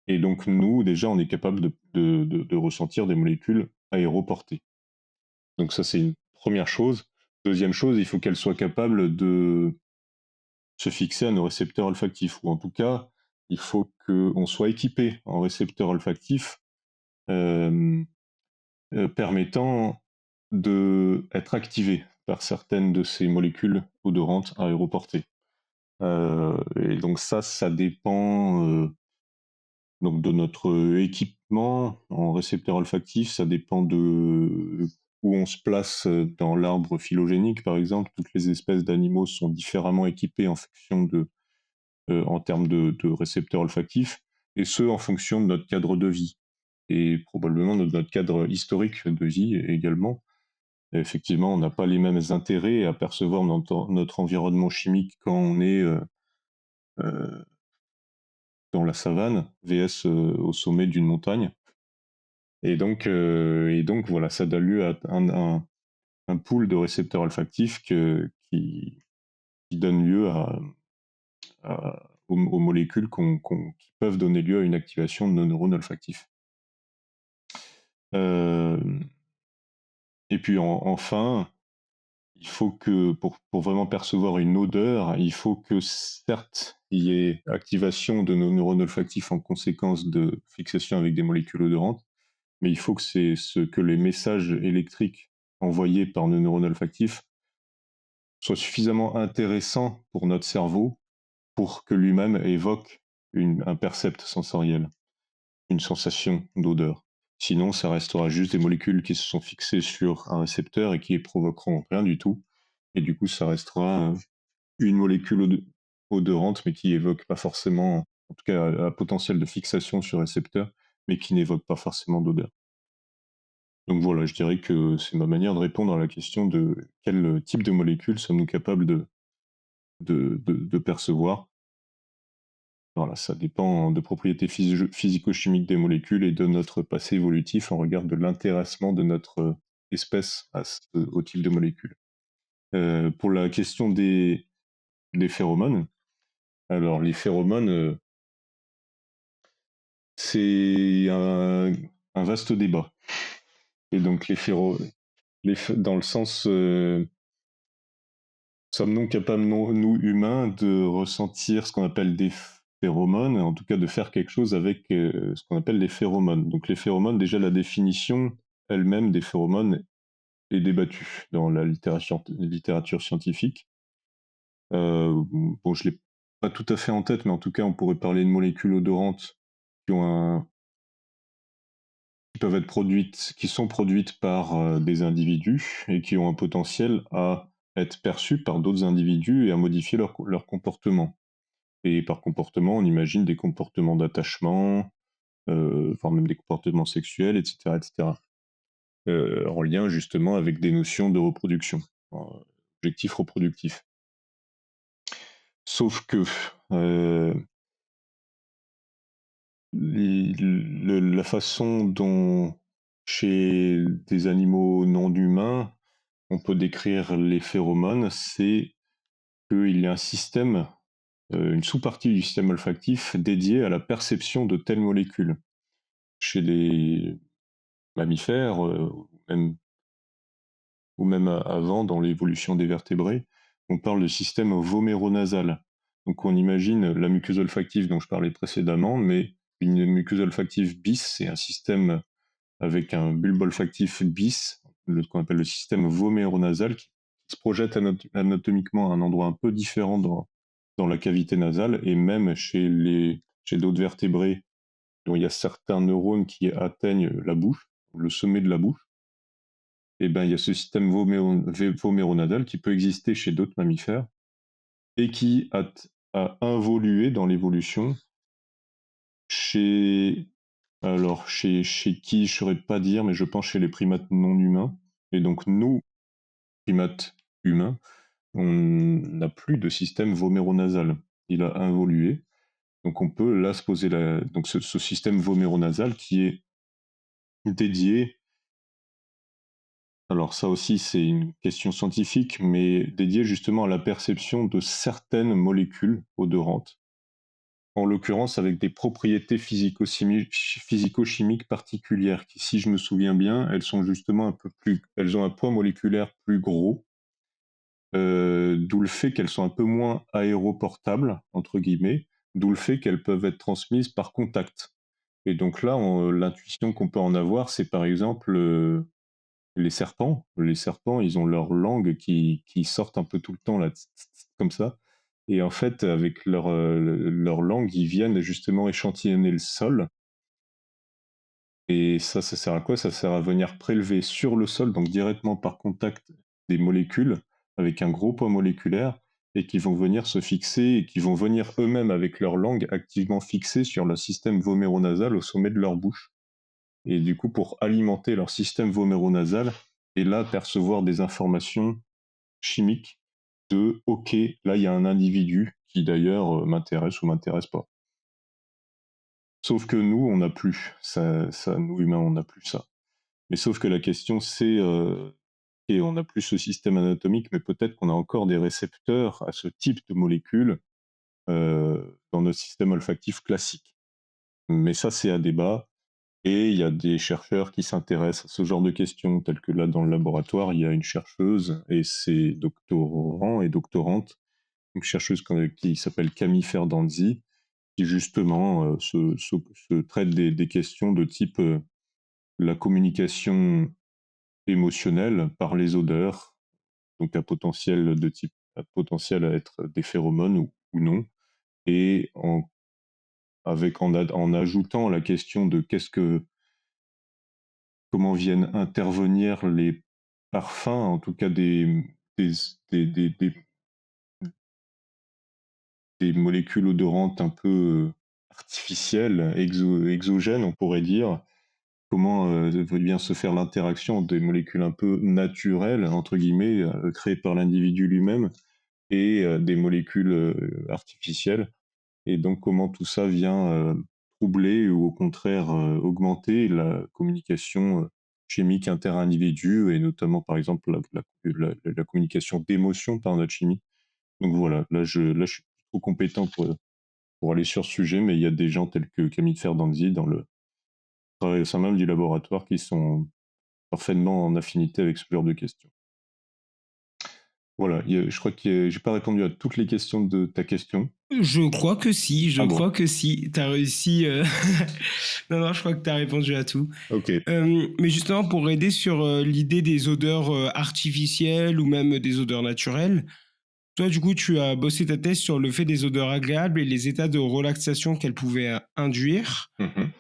Et donc, nous, déjà, on est capable de ressentir des molécules aéroportées. Donc ça, c'est une première chose. Deuxième chose, il faut qu'elles soient capables de se fixer à nos récepteurs olfactifs, ou en tout cas, il faut qu'on soit équipé en récepteurs olfactifs euh, permettant d'être activé par certaines de ces molécules odorantes aéroportées. Et donc ça dépend donc de notre équipement en récepteur olfactif, ça dépend de où on se place dans l'arbre phylogénique, par exemple. Toutes les espèces d'animaux sont différemment équipées en termes de récepteurs olfactifs, et ce en fonction de notre cadre de vie et probablement de notre cadre historique de vie également. Et effectivement, on n'a pas les mêmes intérêts à percevoir notre environnement chimique quand on est euh, dans la savane, vs au sommet d'une montagne. Et donc voilà, ça donne lieu à un pool de récepteurs olfactifs qui donne lieu aux molécules qui peuvent donner lieu à une activation de nos neurones olfactifs. Et puis enfin, il faut que pour vraiment percevoir une odeur, il faut que certes, il y ait activation de nos neurones olfactifs en conséquence de fixation avec des molécules odorantes, mais il faut que les messages électriques envoyés par nos neurones olfactifs soient suffisamment intéressants pour notre cerveau pour que lui-même évoque un percept sensoriel, une sensation d'odeur. Sinon, ça restera juste des molécules qui se sont fixées sur un récepteur et qui provoqueront rien du tout. Et du coup, ça restera une molécule odorante, mais qui évoque pas forcément, en tout cas, un potentiel de fixation sur récepteur, mais qui n'évoque pas forcément d'odeur. Donc voilà, je dirais que c'est ma manière de répondre à la question de quel type de molécules sommes-nous capables de percevoir. Voilà, ça dépend de propriétés physico-chimiques des molécules et de notre passé évolutif en regard de l'intéressement de notre espèce au type de molécules. Pour la question des phéromones, alors les phéromones, c'est un vaste débat. Et donc dans le sens, sommes-nous capables, nous humains, de ressentir ce qu'on appelle des phéromones, en tout cas de faire quelque chose avec ce qu'on appelle les phéromones. Donc les phéromones, déjà la définition elle-même des phéromones est débattue dans la littérature scientifique. Bon, je l'ai pas tout à fait en tête, mais en tout cas, on pourrait parler de molécules odorantes qui peuvent être produites, qui sont produites par des individus et qui ont un potentiel à être perçues par d'autres individus et à modifier leur comportement. Et par comportement, on imagine des comportements d'attachement, voire même des comportements sexuels, etc., etc. En lien justement avec des notions de reproduction, objectif reproductif. Sauf que la façon dont, chez des animaux non humains, on peut décrire les phéromones, c'est qu'il y a un système, une sous-partie du système olfactif dédiée à la perception de telles molécules. Chez les mammifères, ou même avant, dans l'évolution des vertébrés, on parle de système voméronasal. Donc on imagine la muqueuse olfactive dont je parlais précédemment, mais une muqueuse olfactive bis, c'est un système avec un bulbe olfactif bis, ce qu'on appelle le système voméronasal, qui se projette anatomiquement à un endroit un peu différent dans la cavité nasale, et même chez d'autres vertébrés, dont il y a certains neurones qui atteignent la bouche, le sommet de la bouche, et ben, il y a ce système voméronasal qui peut exister chez d'autres mammifères et qui a involué dans l'évolution chez qui, je ne saurais pas dire, mais je pense chez les primates non humains. Et donc nous, primates humains, on n'a plus de système voméronasal. Il a involué. Donc on peut là se poser donc ce système voméronasal qui est dédié. Alors ça aussi, c'est une question scientifique, mais dédié justement à la perception de certaines molécules odorantes, en l'occurrence avec des propriétés physico-chimiques particulières, qui, si je me souviens bien, elles sont justement elles ont un poids moléculaire plus gros, d'où le fait qu'elles sont un peu moins aéroportables, entre guillemets, d'où le fait qu'elles peuvent être transmises par contact. Et donc là, l'intuition qu'on peut en avoir, c'est par exemple les serpents. Les serpents, ils ont leur langue qui sortent un peu tout le temps, là, comme ça. Et en fait, avec leur langue, ils viennent justement échantillonner le sol. Et ça sert à quoi? Ça sert à venir prélever sur le sol, donc directement par contact, des molécules avec un gros poids moléculaire et qui vont venir se fixer et qui vont venir eux-mêmes avec leur langue activement fixer sur le système voméronasal au sommet de leur bouche. Et du coup, pour alimenter leur système voméronasal et là percevoir des informations chimiques de OK, là il y a un individu qui d'ailleurs m'intéresse ou m'intéresse pas. Sauf que nous, on n'a plus ça, nous humains, on n'a plus ça. Mais sauf que la question c'est, et on n'a plus ce système anatomique, mais peut-être qu'on a encore des récepteurs à ce type de molécules dans notre système olfactif classique. Mais ça, c'est à débat. Et il y a des chercheurs qui s'intéressent à ce genre de questions, telles que là dans le laboratoire, il y a une chercheuse et ses doctorants et doctorantes, une chercheuse qui s'appelle Camille Ferdanzi, qui justement se traite des questions de type la communication émotionnelle par les odeurs, donc un potentiel à être des phéromones ou non, et en en ajoutant la question de comment viennent intervenir les parfums, en tout cas des, des des molécules odorantes un peu artificielles, exogènes, on pourrait dire. Comment vient se faire l'interaction des molécules un peu naturelles, entre guillemets, créées par l'individu lui-même, et des molécules artificielles. Et donc comment tout ça vient troubler ou au contraire augmenter la communication chimique inter-individu, et notamment par exemple la communication d'émotions par notre chimie. Donc voilà, là je suis trop compétent pour aller sur ce sujet, mais il y a des gens tels que Camille Ferdanzi dans le travail au sein même du laboratoire qui sont parfaitement en affinité avec ce genre de questions. Voilà, je crois que j'ai pas répondu à toutes les questions de ta question. Je crois que si, je Ah bon, crois que si. T'as réussi. Non, non, je crois que t'as répondu à tout. ok. Mais justement, pour aider sur l'idée des odeurs artificielles ou même des odeurs naturelles, toi, du coup, tu as bossé ta thèse sur le fait des odeurs agréables et les états de relaxation qu'elles pouvaient induire. Mhm.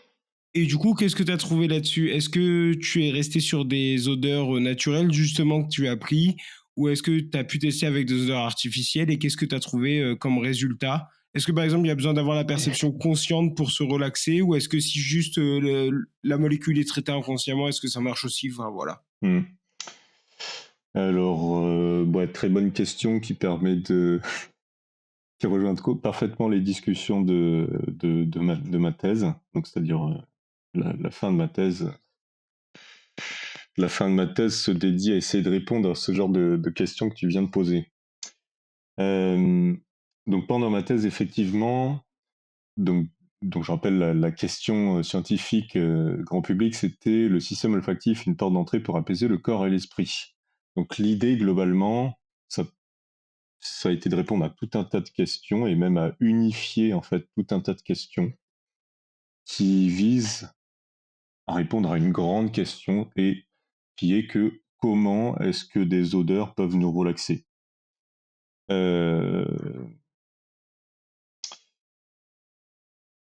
Et du coup, qu'est-ce que tu as trouvé là-dessus? Est-ce que tu es resté sur des odeurs naturelles, justement, que tu as pris? Ou est-ce que tu as pu tester avec des odeurs artificielles? Et qu'est-ce que tu as trouvé comme résultat? Est-ce que, par exemple, il y a besoin d'avoir la perception consciente pour se relaxer? Ou est-ce que si juste la molécule est traitée inconsciemment, est-ce que ça marche aussi? Enfin, voilà. Hmm. Alors, très bonne question qui permet qui rejoint parfaitement les discussions de ma thèse, donc c'est-à-dire la fin de ma thèse. La fin de ma thèse se dédie à essayer de répondre à ce genre de questions que tu viens de poser. Donc pendant ma thèse, effectivement, donc, je rappelle la question scientifique grand public, c'était le système olfactif, une porte d'entrée pour apaiser le corps et l'esprit. Donc l'idée globalement, ça a été de répondre à tout un tas de questions et même à unifier en fait tout un tas de questions qui visent à répondre à une grande question, et qui est que comment est-ce que des odeurs peuvent nous relaxer. Euh,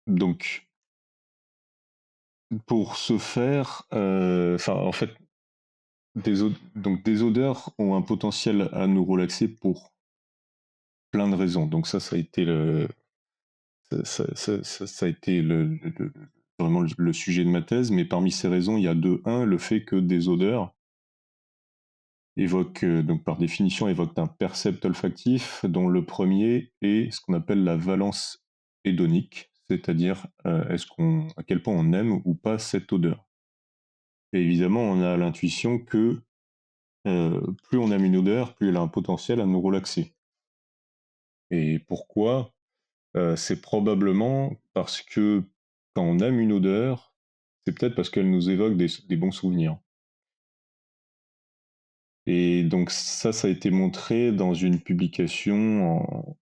donc pour ce faire, en fait, donc des odeurs ont un potentiel à nous relaxer pour plein de raisons. Donc ça a été ça a été vraiment le sujet de ma thèse. Mais parmi ces raisons, il y a le fait que des odeurs évoquent, donc par définition, évoquent un percept olfactif, dont le premier est ce qu'on appelle la valence hédonique, c'est-à-dire à quel point on aime ou pas cette odeur. Et évidemment, on a l'intuition que plus on aime une odeur, plus elle a un potentiel à nous relaxer. Et pourquoi? C'est probablement parce que quand on aime une odeur, c'est peut-être parce qu'elle nous évoque des bons souvenirs. Et donc ça a été montré dans une publication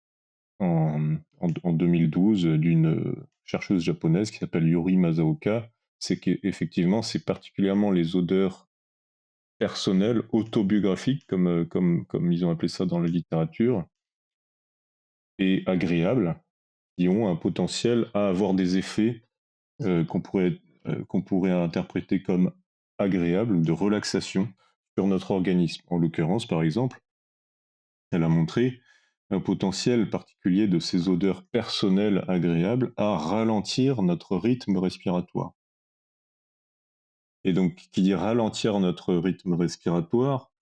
en 2012 d'une chercheuse japonaise qui s'appelle Yuri Masaoka. C'est qu'effectivement, c'est particulièrement les odeurs personnelles, autobiographiques, comme ils ont appelé ça dans la littérature, et agréables, qui ont un potentiel à avoir des effets qu'on pourrait interpréter comme agréables, de relaxation sur notre organisme. En l'occurrence, par exemple, elle a montré un potentiel particulier de ces odeurs personnelles agréables à ralentir notre rythme respiratoire. Et donc, qui dit ralentir notre rythme respiratoire,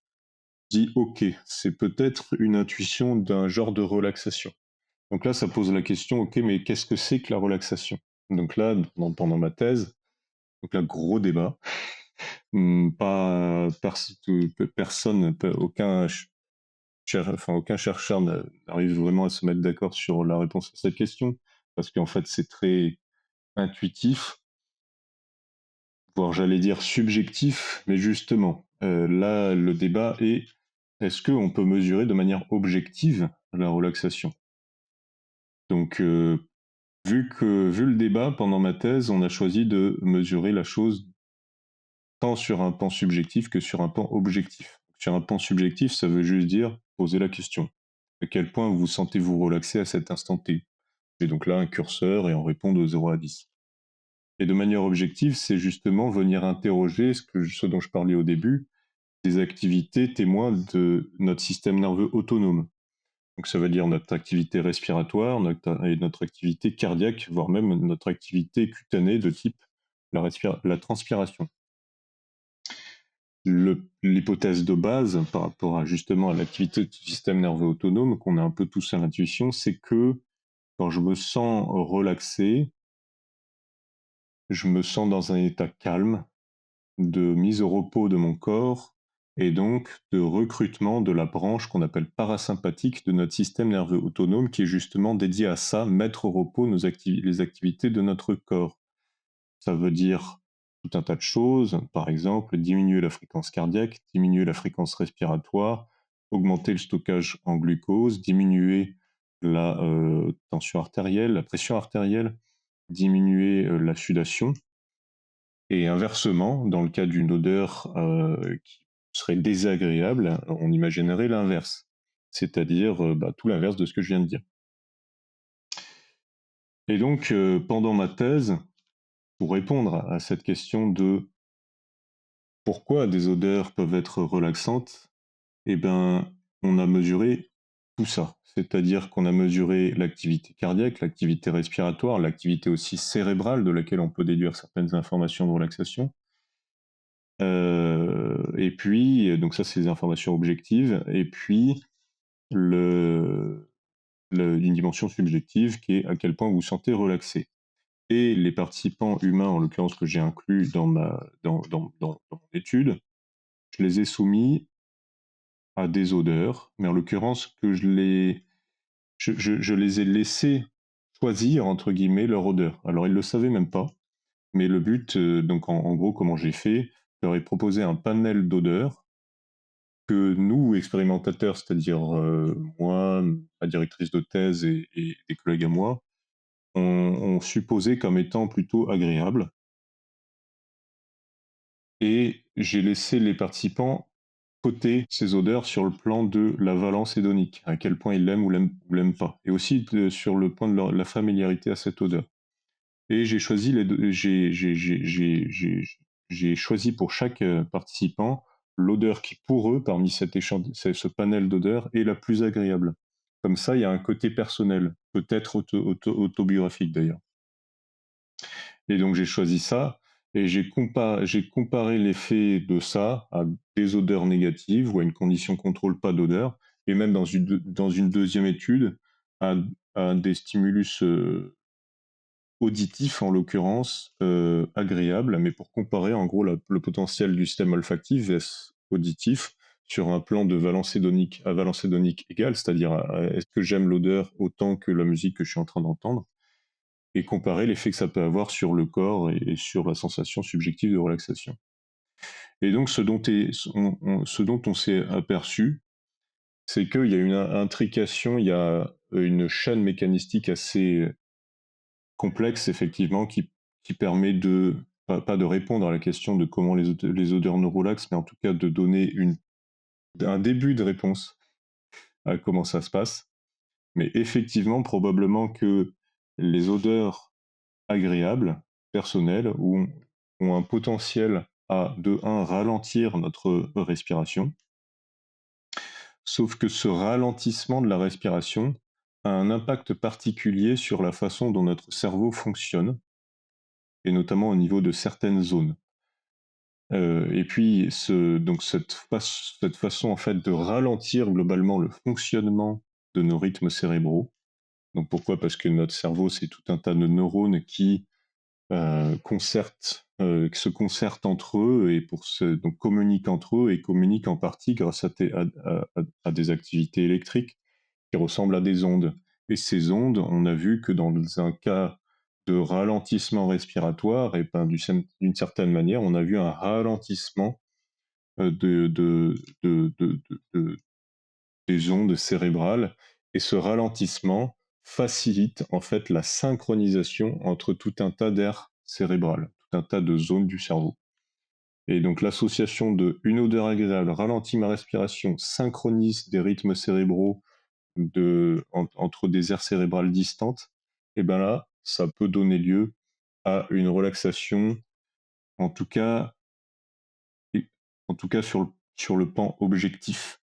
dit ok, c'est peut-être une intuition d'un genre de relaxation. Donc là, ça pose la question, ok, mais qu'est-ce que c'est que la relaxation? Donc là, pendant ma thèse, donc là, gros débat. Personne, aucun chercheur n'arrive vraiment à se mettre d'accord sur la réponse à cette question, parce qu'en fait, c'est très intuitif, voire j'allais dire subjectif, mais justement, là, le débat est, est-ce qu'on peut mesurer de manière objective la relaxation? Donc, vu le débat pendant ma thèse, on a choisi de mesurer la chose tant sur un plan subjectif que sur un plan objectif. Sur un plan subjectif, ça veut juste dire poser la question. À quel point vous sentez-vous relaxé à cet instant T? j'ai donc là un curseur et on répond de 0 à 10. Et de manière objective, c'est justement venir interroger ce dont je parlais au début, des activités témoins de notre système nerveux autonome. Donc ça veut dire notre activité respiratoire et notre activité cardiaque, voire même notre activité cutanée de type la transpiration. L'hypothèse de base par rapport justement à l'activité du système nerveux autonome qu'on a un peu tous à l'intuition, c'est que quand je me sens relaxé, je me sens dans un état calme, de mise au repos de mon corps et donc de recrutement de la branche qu'on appelle parasympathique de notre système nerveux autonome qui est justement dédié à ça, mettre au repos les activités de notre corps. Ça veut dire tout un tas de choses, par exemple diminuer la fréquence cardiaque, diminuer la fréquence respiratoire, augmenter le stockage en glucose, diminuer la tension artérielle, la pression artérielle, diminuer la sudation. Et inversement, dans le cas d'une odeur qui serait désagréable, on imaginerait l'inverse, c'est-à-dire tout l'inverse de ce que je viens de dire. Et donc, pendant ma thèse, pour répondre à cette question de pourquoi des odeurs peuvent être relaxantes, eh ben, on a mesuré tout ça. C'est-à-dire qu'on a mesuré l'activité cardiaque, l'activité respiratoire, l'activité aussi cérébrale de laquelle on peut déduire certaines informations de relaxation. Et puis, donc ça, c'est des informations objectives. Et puis, une dimension subjective qui est à quel point vous vous sentez relaxé. Et les participants humains, en l'occurrence que j'ai inclus dans mon étude, je les ai soumis à des odeurs, mais en l'occurrence que je les ai laissés choisir, entre guillemets, leur odeur. Alors, ils ne le savaient même pas, mais le but, donc en gros, comment j'ai fait, je leur ai proposé un panel d'odeurs que nous, expérimentateurs, c'est-à-dire moi, ma directrice de thèse et des collègues à moi, on supposait comme étant plutôt agréables. Et j'ai laissé les participants coter ces odeurs sur le plan de la valence hédonique, à quel point ils l'aiment ou l'aiment pas, et aussi sur le point de la familiarité à cette odeur. Et j'ai choisi j'ai choisi pour chaque participant l'odeur qui, pour eux, parmi ce panel d'odeurs, est la plus agréable. Comme ça, il y a un côté personnel, peut-être autobiographique d'ailleurs. Et donc j'ai choisi ça, et j'ai comparé l'effet de ça à des odeurs négatives ou à une condition contrôle pas d'odeur, et même dans une deuxième étude, à des stimulus auditif en l'occurrence, agréable, mais pour comparer en gros le potentiel du système olfactif vs auditif sur un plan de valence hédonique à valence hédonique égale, c'est-à-dire est-ce que j'aime l'odeur autant que la musique que je suis en train d'entendre, et comparer l'effet que ça peut avoir sur le corps et sur la sensation subjective de relaxation. Et donc ce dont on s'est aperçu, c'est qu'il y a une intrication, il y a une chaîne mécanistique assez complexe, effectivement, qui permet pas de répondre à la question de comment les odeurs nous relaxent, mais en tout cas de donner un début de réponse à comment ça se passe. Mais effectivement, probablement que les odeurs agréables, personnelles, ont un potentiel à, de un, ralentir notre respiration. Sauf que ce ralentissement de la respiration a un impact particulier sur la façon dont notre cerveau fonctionne, et notamment au niveau de certaines zones. Et puis, cette façon en fait de ralentir globalement le fonctionnement de nos rythmes cérébraux. Donc pourquoi ? Parce que notre cerveau, c'est tout un tas de neurones qui se concertent entre eux et donc communiquent entre eux, et communiquent en partie grâce à des activités électriques qui ressemblent à des ondes. Et ces ondes, on a vu que dans un cas de ralentissement respiratoire, et ben, d'une certaine manière, on a vu un ralentissement des ondes cérébrales. Et ce ralentissement facilite en fait la synchronisation entre tout un tas d'aires cérébrales, tout un tas de zones du cerveau. Et donc l'association de une odeur agréable ralentit ma respiration, synchronise des rythmes cérébraux entre des aires cérébrales distantes, et ben là, ça peut donner lieu à une relaxation, en tout cas, et en tout cas sur le pan objectif.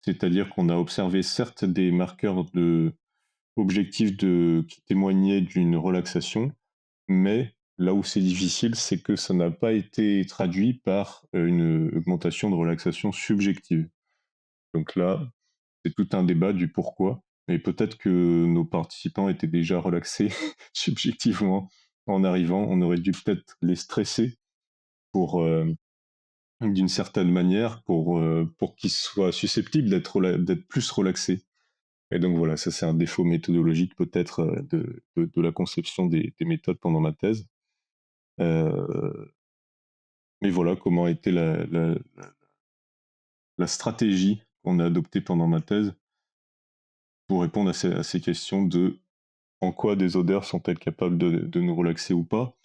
C'est-à-dire qu'on a observé certes des marqueurs objectifs qui témoignaient d'une relaxation, mais là où c'est difficile, c'est que ça n'a pas été traduit par une augmentation de relaxation subjective. Donc là, c'est tout un débat du pourquoi. Et peut-être que nos participants étaient déjà relaxés subjectivement en arrivant. On aurait dû peut-être les stresser pour, d'une certaine manière, pour qu'ils soient susceptibles d'être plus relaxés. Et donc voilà, ça c'est un défaut méthodologique peut-être de la conception des méthodes pendant ma thèse. Euh, mais voilà comment était la stratégie qu'on a adoptée pendant ma thèse pour répondre à ces questions de en quoi des odeurs sont-elles capables de nous relaxer ou pas.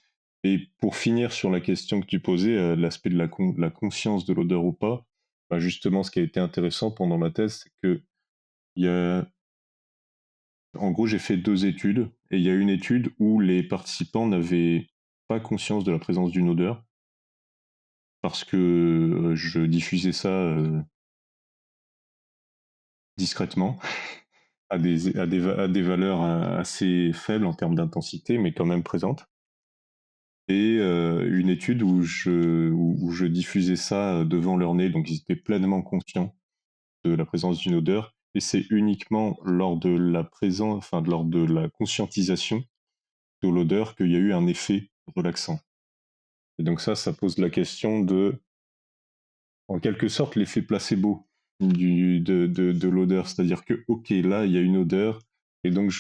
Et pour finir sur la question que tu posais, l'aspect de la conscience de l'odeur ou pas, bah justement, ce qui a été intéressant pendant ma thèse, c'est que il y a, en gros, j'ai fait 2 études et il y a une étude où les participants n'avaient pas conscience de la présence d'une odeur parce que je diffusais ça discrètement à des valeurs assez faibles en termes d'intensité, mais quand même présentes. Et une étude où je diffusais ça devant leur nez, donc ils étaient pleinement conscients de la présence d'une odeur. Et c'est uniquement lors de la présence, enfin lors de la conscientisation de l'odeur qu'il y a eu un effet relaxant. Et donc ça pose la question de, en quelque sorte, l'effet placebo de l'odeur. C'est-à-dire que, ok, là, il y a une odeur, et donc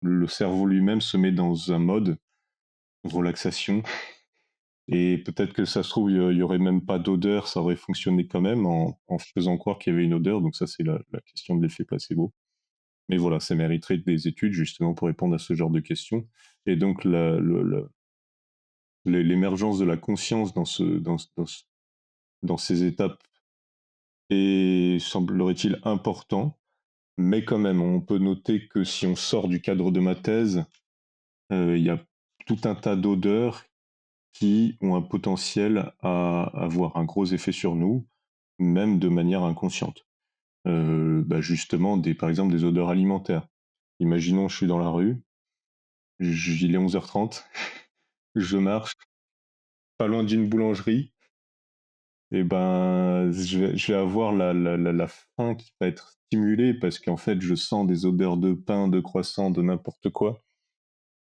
le cerveau lui-même se met dans un mode relaxation. Et peut-être que ça se trouve, il y aurait même pas d'odeur, ça aurait fonctionné quand même en faisant croire qu'il y avait une odeur. Donc ça, c'est la question de l'effet placebo. Mais voilà, ça mériterait des études justement pour répondre à ce genre de questions. Et donc l'émergence de la conscience dans ces étapes est, semblerait-il, important. Mais quand même, on peut noter que si on sort du cadre de ma thèse, il y a tout un tas d'odeurs qui ont un potentiel à avoir un gros effet sur nous, même de manière inconsciente. Bah justement, par exemple, des odeurs alimentaires. Imaginons, je suis dans la rue, il est 11h30, je marche pas loin d'une boulangerie, et ben, je vais avoir la faim qui va être stimulée parce qu'en fait, je sens des odeurs de pain, de croissant, de n'importe quoi.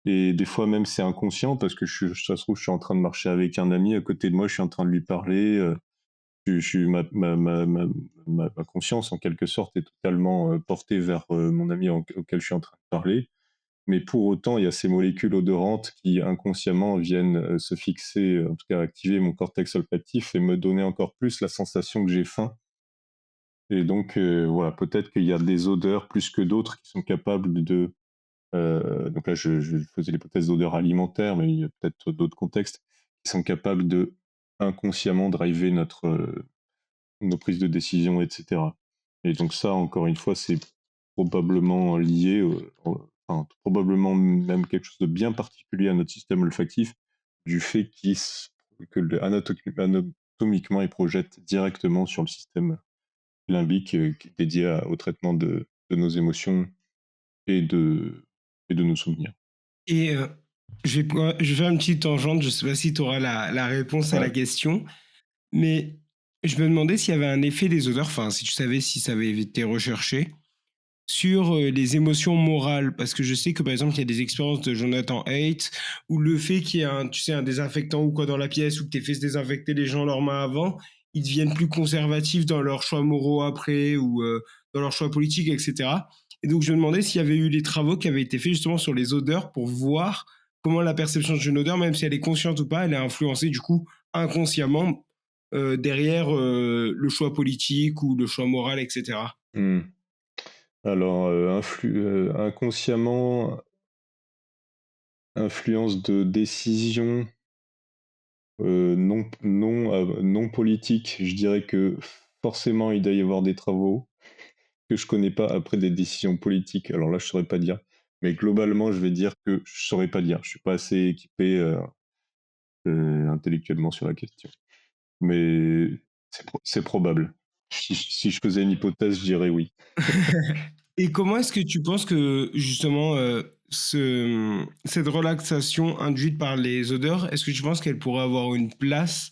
Et des fois même, c'est inconscient parce que ça se trouve, je suis en train de marcher avec un ami à côté de moi, je suis en train de lui parler. Ma conscience, en quelque sorte, est totalement portée vers mon ami auquel je suis en train de parler. Mais pour autant, il y a ces molécules odorantes qui inconsciemment viennent se fixer, en tout cas activer mon cortex olfactif et me donner encore plus la sensation que j'ai faim. Et donc, voilà, peut-être qu'il y a des odeurs plus que d'autres qui sont capables de... donc là, je faisais l'hypothèse d'odeurs alimentaires, mais il y a peut-être d'autres contextes qui sont capables de inconsciemment driver nos prises de décision, etc. Et donc ça, encore une fois, c'est probablement lié, enfin, probablement même quelque chose de bien particulier à notre système olfactif, du fait anatomiquement, il projette directement sur le système limbique qui est dédié au traitement de nos émotions et et de nos souvenirs. Et je vais faire une petite tangente, je ne sais pas si tu auras la réponse à la Ouais. question, mais je me demandais s'il y avait un effet des odeurs, enfin si tu savais si ça avait été recherché, sur les émotions morales, parce que je sais que par exemple il y a des expériences de Jonathan Haidt où le fait qu'il y ait un, tu sais, un désinfectant ou quoi dans la pièce ou que tu aies fait se désinfecter les gens leurs mains avant, ils deviennent plus conservatifs dans leurs choix moraux après ou dans leurs choix politiques, etc. Et donc je me demandais s'il y avait eu des travaux qui avaient été faits justement sur les odeurs pour voir comment la perception d'une odeur, même si elle est consciente ou pas, elle est influencée du coup inconsciemment derrière le choix politique ou le choix moral, etc. Hmm. Alors, inconsciemment, influence de décision non politique, je dirais que forcément il doit y avoir des travaux que je connais pas après des décisions politiques. Alors là, je saurais pas dire. Mais globalement, je vais dire que je saurais pas dire. Je suis pas assez équipé intellectuellement sur la question. Mais c'est probable. Si je faisais une hypothèse, je dirais oui. Et comment est-ce que tu penses que justement cette relaxation induite par les odeurs, est-ce que tu penses qu'elle pourrait avoir une place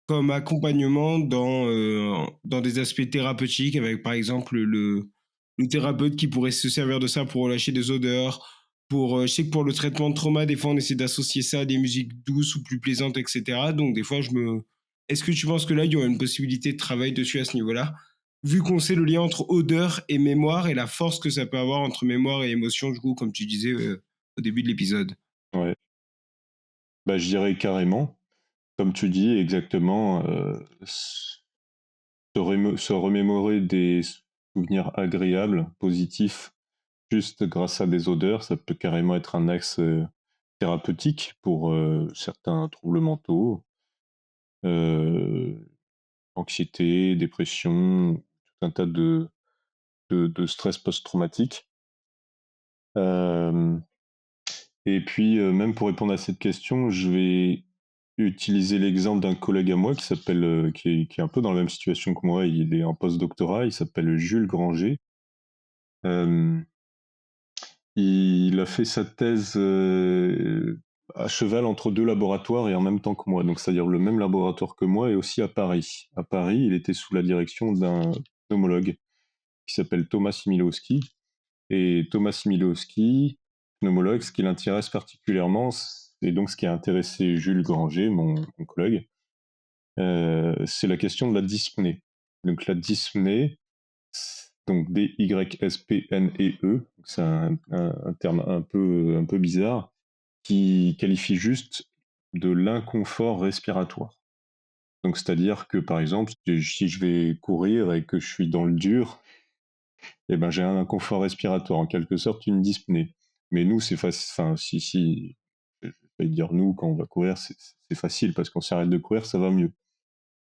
comme accompagnement dans des aspects thérapeutiques avec par exemple le thérapeute qui pourrait se servir de ça pour relâcher des odeurs, je sais que pour le traitement de trauma, des fois on essaie d'associer ça à des musiques douces ou plus plaisantes, etc. Donc des fois est-ce que tu penses que là il y aurait une possibilité de travail dessus à ce niveau-là? Vu qu'on sait le lien entre odeur et mémoire et la force que ça peut avoir entre mémoire et émotion, du coup, comme tu disais au début de l'épisode. Ouais. Bah, je dirais carrément, comme tu dis, exactement, se remémorer des souvenirs agréables, positifs, juste grâce à des odeurs, ça peut carrément être un axe thérapeutique pour certains troubles mentaux, euh, anxiété, dépression, tout un tas de stress post-traumatique. Euh, et puis, même pour répondre à cette question, je vais utiliser l'exemple d'un collègue à moi qui s'appelle, qui est un peu dans la même situation que moi. Il est en post-doctorat, il s'appelle Jules Granger. Euh, il a fait sa thèse à cheval entre deux laboratoires et en même temps que moi, donc c'est-à-dire le même laboratoire que moi et aussi à Paris. À Paris, il était sous la direction d'un pneumologue qui s'appelle Thomas Similowski. Et Thomas Similowski, pneumologue, ce qui l'intéresse particulièrement, et donc ce qui a intéressé Jules Granger, mon collègue, c'est la question de la dyspnée. Donc la dyspnée, donc D-Y-S-P-N-E-E, c'est un terme un peu bizarre, qui qualifie juste de l'inconfort respiratoire. Donc c'est-à-dire que par exemple, si je vais courir et que je suis dans le dur, eh ben, j'ai un inconfort respiratoire, en quelque sorte une dyspnée. Mais nous, c'est facile, enfin, si, je vais dire nous, quand on va courir, c'est facile, parce qu'on s'arrête de courir, ça va mieux.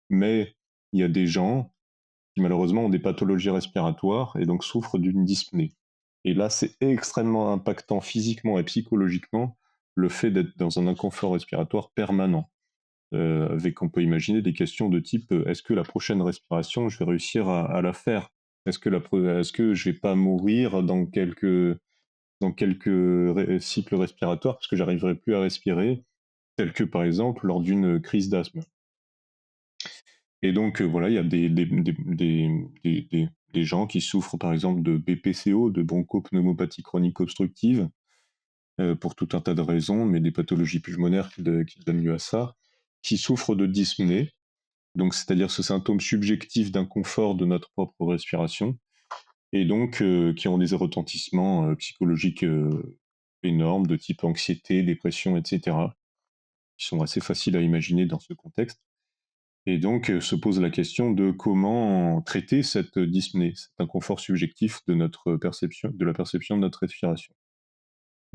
Mais il y a des gens qui malheureusement ont des pathologies respiratoires et donc souffrent d'une dyspnée. Et là, c'est extrêmement impactant physiquement et psychologiquement le fait d'être dans un inconfort respiratoire permanent. Avec, on peut imaginer des questions de type est-ce que la prochaine respiration, je vais réussir à la faire? Est-ce que je vais pas mourir dans quelques cycles respiratoires parce que j'arriverai plus à respirer, tel que par exemple lors d'une crise d'asthme. Et donc voilà, il y a des gens qui souffrent par exemple de BPCO, de bronchopneumopathie chronique obstructive, pour tout un tas de raisons, mais des pathologies pulmonaires qui donnent lieu à ça, qui souffrent de dyspnée, donc c'est-à-dire ce symptôme subjectif d'inconfort de notre propre respiration, et donc qui ont des retentissements psychologiques énormes de type anxiété, dépression, etc., qui sont assez faciles à imaginer dans ce contexte. Et donc se pose la question de comment traiter cette dyspnée, cet inconfort subjectif de de la perception de notre respiration.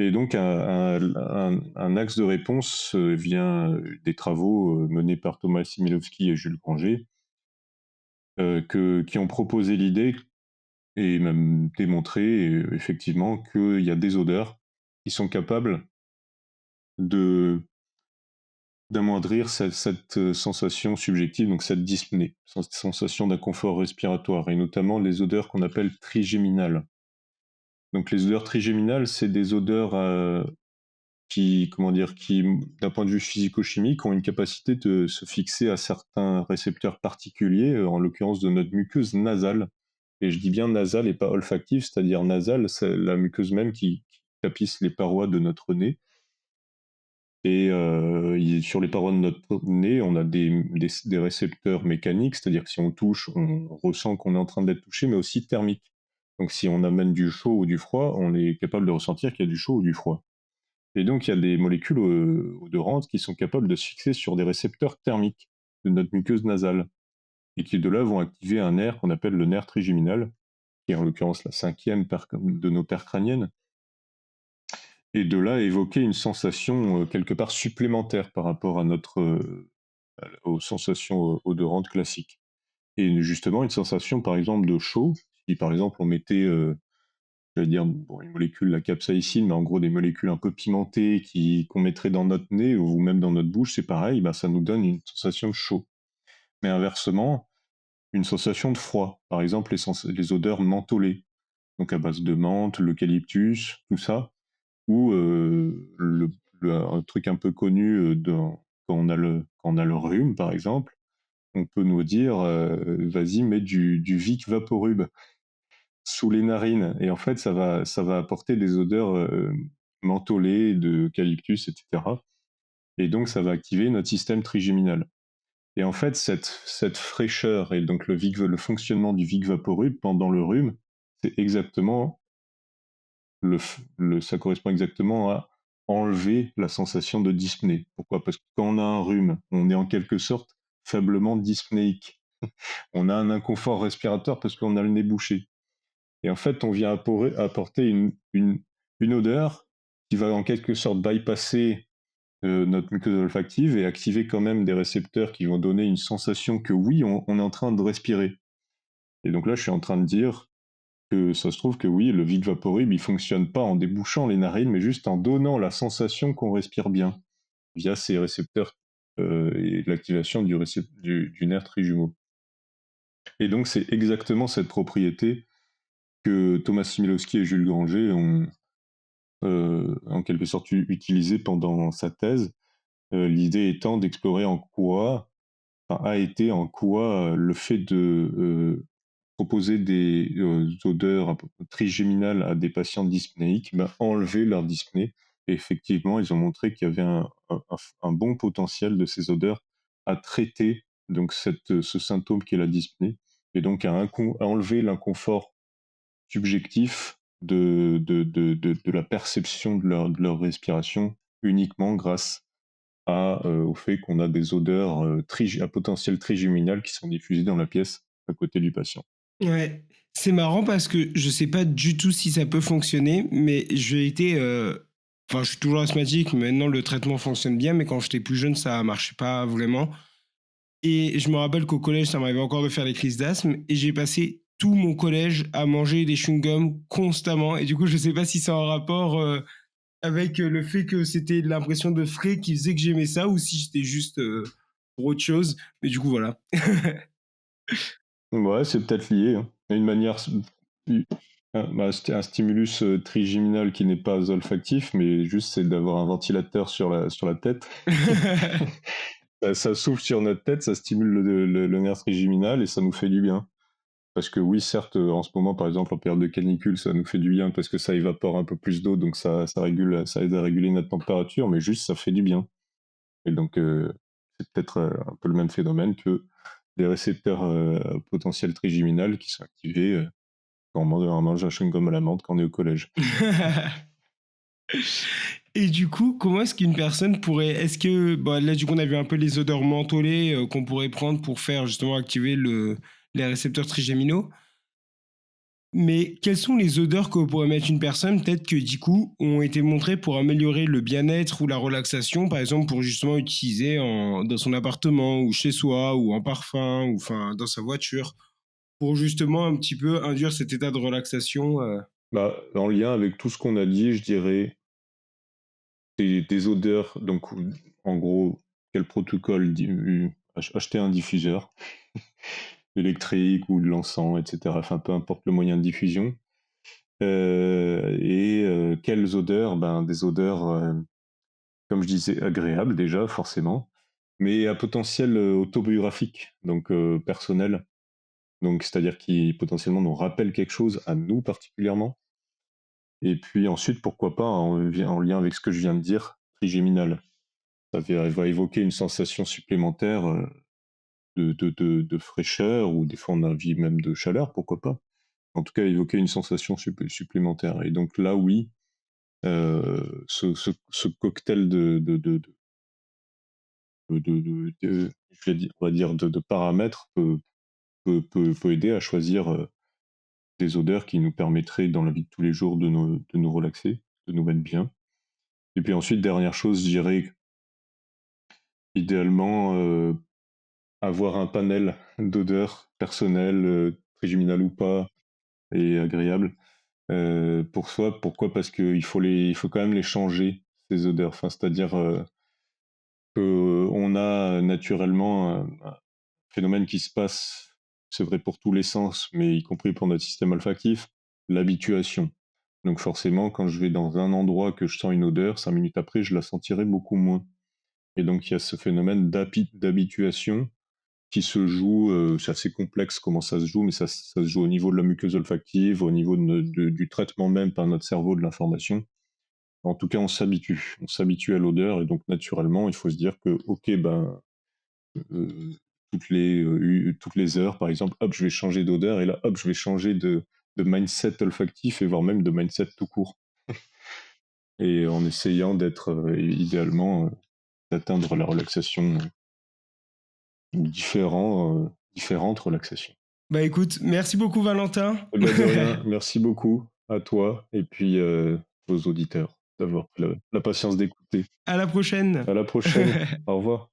Et donc un axe de réponse vient des travaux menés par Thomas Similowski et Jules Granger, qui ont proposé l'idée et même démontré effectivement qu'il y a des odeurs qui sont capables de d'amoindrir cette sensation subjective, donc cette dyspnée, cette sensation d'inconfort respiratoire, et notamment les odeurs qu'on appelle trigéminales. Donc les odeurs trigéminales, c'est des odeurs qui, d'un point de vue physico-chimique, ont une capacité de se fixer à certains récepteurs particuliers, en l'occurrence de notre muqueuse nasale. Et je dis bien nasale et pas olfactive, c'est-à-dire nasale, c'est la muqueuse même qui tapisse les parois de notre nez. Et sur les parois de notre nez, on a des récepteurs mécaniques, c'est-à-dire que si on touche, on ressent qu'on est en train d'être touché, mais aussi thermiques. Donc si on amène du chaud ou du froid, on est capable de ressentir qu'il y a du chaud ou du froid. Et donc il y a des molécules odorantes qui sont capables de se fixer sur des récepteurs thermiques de notre muqueuse nasale, et qui de là vont activer un nerf qu'on appelle le nerf trigéminal, qui est en l'occurrence la cinquième de nos paires crâniennes, et de là évoquer une sensation quelque part supplémentaire par rapport à aux sensations odorantes classiques. Et justement, une sensation par exemple de chaud, si par exemple on mettait, je vais dire, bon, une molécule, la capsaïcine, mais en gros des molécules un peu pimentées qu'on mettrait dans notre nez ou même dans notre bouche, c'est pareil, bah, ça nous donne une sensation de chaud. Mais inversement, une sensation de froid. Par exemple, les odeurs mentholées, donc à base de menthe, l'eucalyptus, tout ça, ou un truc un peu connu quand on a le rhume, par exemple, on peut nous dire vas-y, mets du Vic Vaporub sous les narines. Et en fait, ça va apporter des odeurs mentholées, d'eucalyptus, etc. Et donc, ça va activer notre système trigéminal. Et en fait, cette fraîcheur et donc le fonctionnement du Vic Vaporub pendant le rhume, c'est exactement ça correspond exactement à enlever la sensation de dyspnée. Pourquoi? Parce que quand on a un rhume, on est en quelque sorte faiblement dyspnéique. On a un inconfort respiratoire parce qu'on a le nez bouché. Et en fait, on vient apporter une odeur qui va en quelque sorte bypasser notre muqueuse olfactive et activer quand même des récepteurs qui vont donner une sensation que oui, on est en train de respirer. Et donc là, je suis en train de dire que ça se trouve que oui, le vide vaporub, il fonctionne pas en débouchant les narines, mais juste en donnant la sensation qu'on respire bien via ces récepteurs et l'activation du nerf trijumeau. Et donc, c'est exactement cette propriété que Thomas Similowski et Jules Granger ont en quelque sorte utilisée pendant sa thèse. L'idée étant d'explorer en quoi le fait de proposer des odeurs un peu trigéminales à des patients dyspnéiques enlever leur dyspnée. Et effectivement, ils ont montré qu'il y avait un bon potentiel de ces odeurs à traiter donc ce symptôme qui est la dyspnée, et donc à enlever l'inconfort subjectif de la perception de leur respiration uniquement grâce au fait qu'on a des odeurs à potentiel trigéminal qui sont diffusées dans la pièce à côté du patient. Ouais, c'est marrant parce que je sais pas du tout si ça peut fonctionner, mais j'ai été, enfin, je suis toujours asthmatique, maintenant le traitement fonctionne bien, mais quand j'étais plus jeune, ça marchait pas vraiment. Et je me rappelle qu'au collège, ça m'arrivait encore de faire des crises d'asthme, et j'ai passé tout mon collège à manger des chewing-gums constamment. Et du coup, je sais pas si c'est en rapport avec le fait que c'était l'impression de frais qui faisait que j'aimais ça, ou si c'était juste pour autre chose. Mais du coup, voilà. Ouais, c'est peut-être lié, hein. Il y a une manière, un stimulus trigéminal qui n'est pas olfactif, mais juste c'est d'avoir un ventilateur sur la tête. Ça souffle sur notre tête, ça stimule le nerf trigéminal et ça nous fait du bien. Parce que oui, certes, en ce moment, par exemple, en période de canicule, ça nous fait du bien parce que ça évapore un peu plus d'eau, donc ça aide à réguler notre température, mais juste ça fait du bien. Et donc, c'est peut-être un peu le même phénomène que des récepteurs potentiels trigéminal qui sont activés quand on mange un chewing-gum à la menthe quand on est au collège. Et du coup, comment est-ce qu'une personne pourrait... Est-ce que... Bon, là, du coup, on a vu un peu les odeurs mentholées qu'on pourrait prendre pour faire justement activer les récepteurs trigéminaux. Mais quelles sont les odeurs que pourrait mettre une personne, peut-être que du coup, ont été montrées pour améliorer le bien-être ou la relaxation, par exemple pour justement utiliser dans son appartement ou chez soi ou en parfum ou enfin dans sa voiture, pour justement un petit peu induire cet état de relaxation. Bah, en lien avec tout ce qu'on a dit, je dirais des odeurs, donc en gros, quel protocole acheter un diffuseur électrique ou de l'encens, etc. Enfin, peu importe le moyen de diffusion. Quelles odeurs? Ben, des odeurs, comme je disais, agréables déjà, forcément, mais à potentiel autobiographique, donc personnel. Donc, c'est-à-dire qui potentiellement nous rappellent quelque chose à nous particulièrement. Et puis ensuite, pourquoi pas, en lien avec ce que je viens de dire, trigéminal. Va évoquer une sensation supplémentaire de fraîcheur, ou des fois on a envie même de chaleur, pourquoi pas. En tout cas, évoquer une sensation supplémentaire. Et donc là, oui, ce cocktail on va dire de paramètres peut aider à choisir des odeurs qui nous permettraient dans la vie de tous les jours de nous relaxer, de nous mettre bien. Et puis ensuite, dernière chose, je dirais idéalement avoir un panel d'odeurs personnelles, trigéminales ou pas, et agréables, pour soi. Pourquoi? Parce qu'il faut il faut quand même les changer, ces odeurs. Enfin, c'est-à-dire, qu'on a naturellement un phénomène qui se passe, c'est vrai pour tous les sens, mais y compris pour notre système olfactif, l'habituation. Donc forcément, quand je vais dans un endroit que je sens une odeur, 5 minutes après, je la sentirai beaucoup moins. Et donc il y a ce phénomène d'habituation qui se joue, c'est assez complexe comment ça se joue, mais ça se joue au niveau de la muqueuse olfactive, au niveau du traitement même par notre cerveau de l'information. En tout cas, on s'habitue à l'odeur et donc naturellement, il faut se dire que, OK, ben, heu, toutes les heures, par exemple, hop, je vais changer d'odeur et là, hop, je vais changer de mindset olfactif et voire même de mindset tout court. Et en essayant d'être, idéalement, d'atteindre la relaxation, différentes relaxations. Bah écoute, merci beaucoup Valentin. Eh bah, de rien, merci beaucoup à toi et puis, aux auditeurs d'avoir la patience d'écouter. À la prochaine. À la prochaine. Au revoir.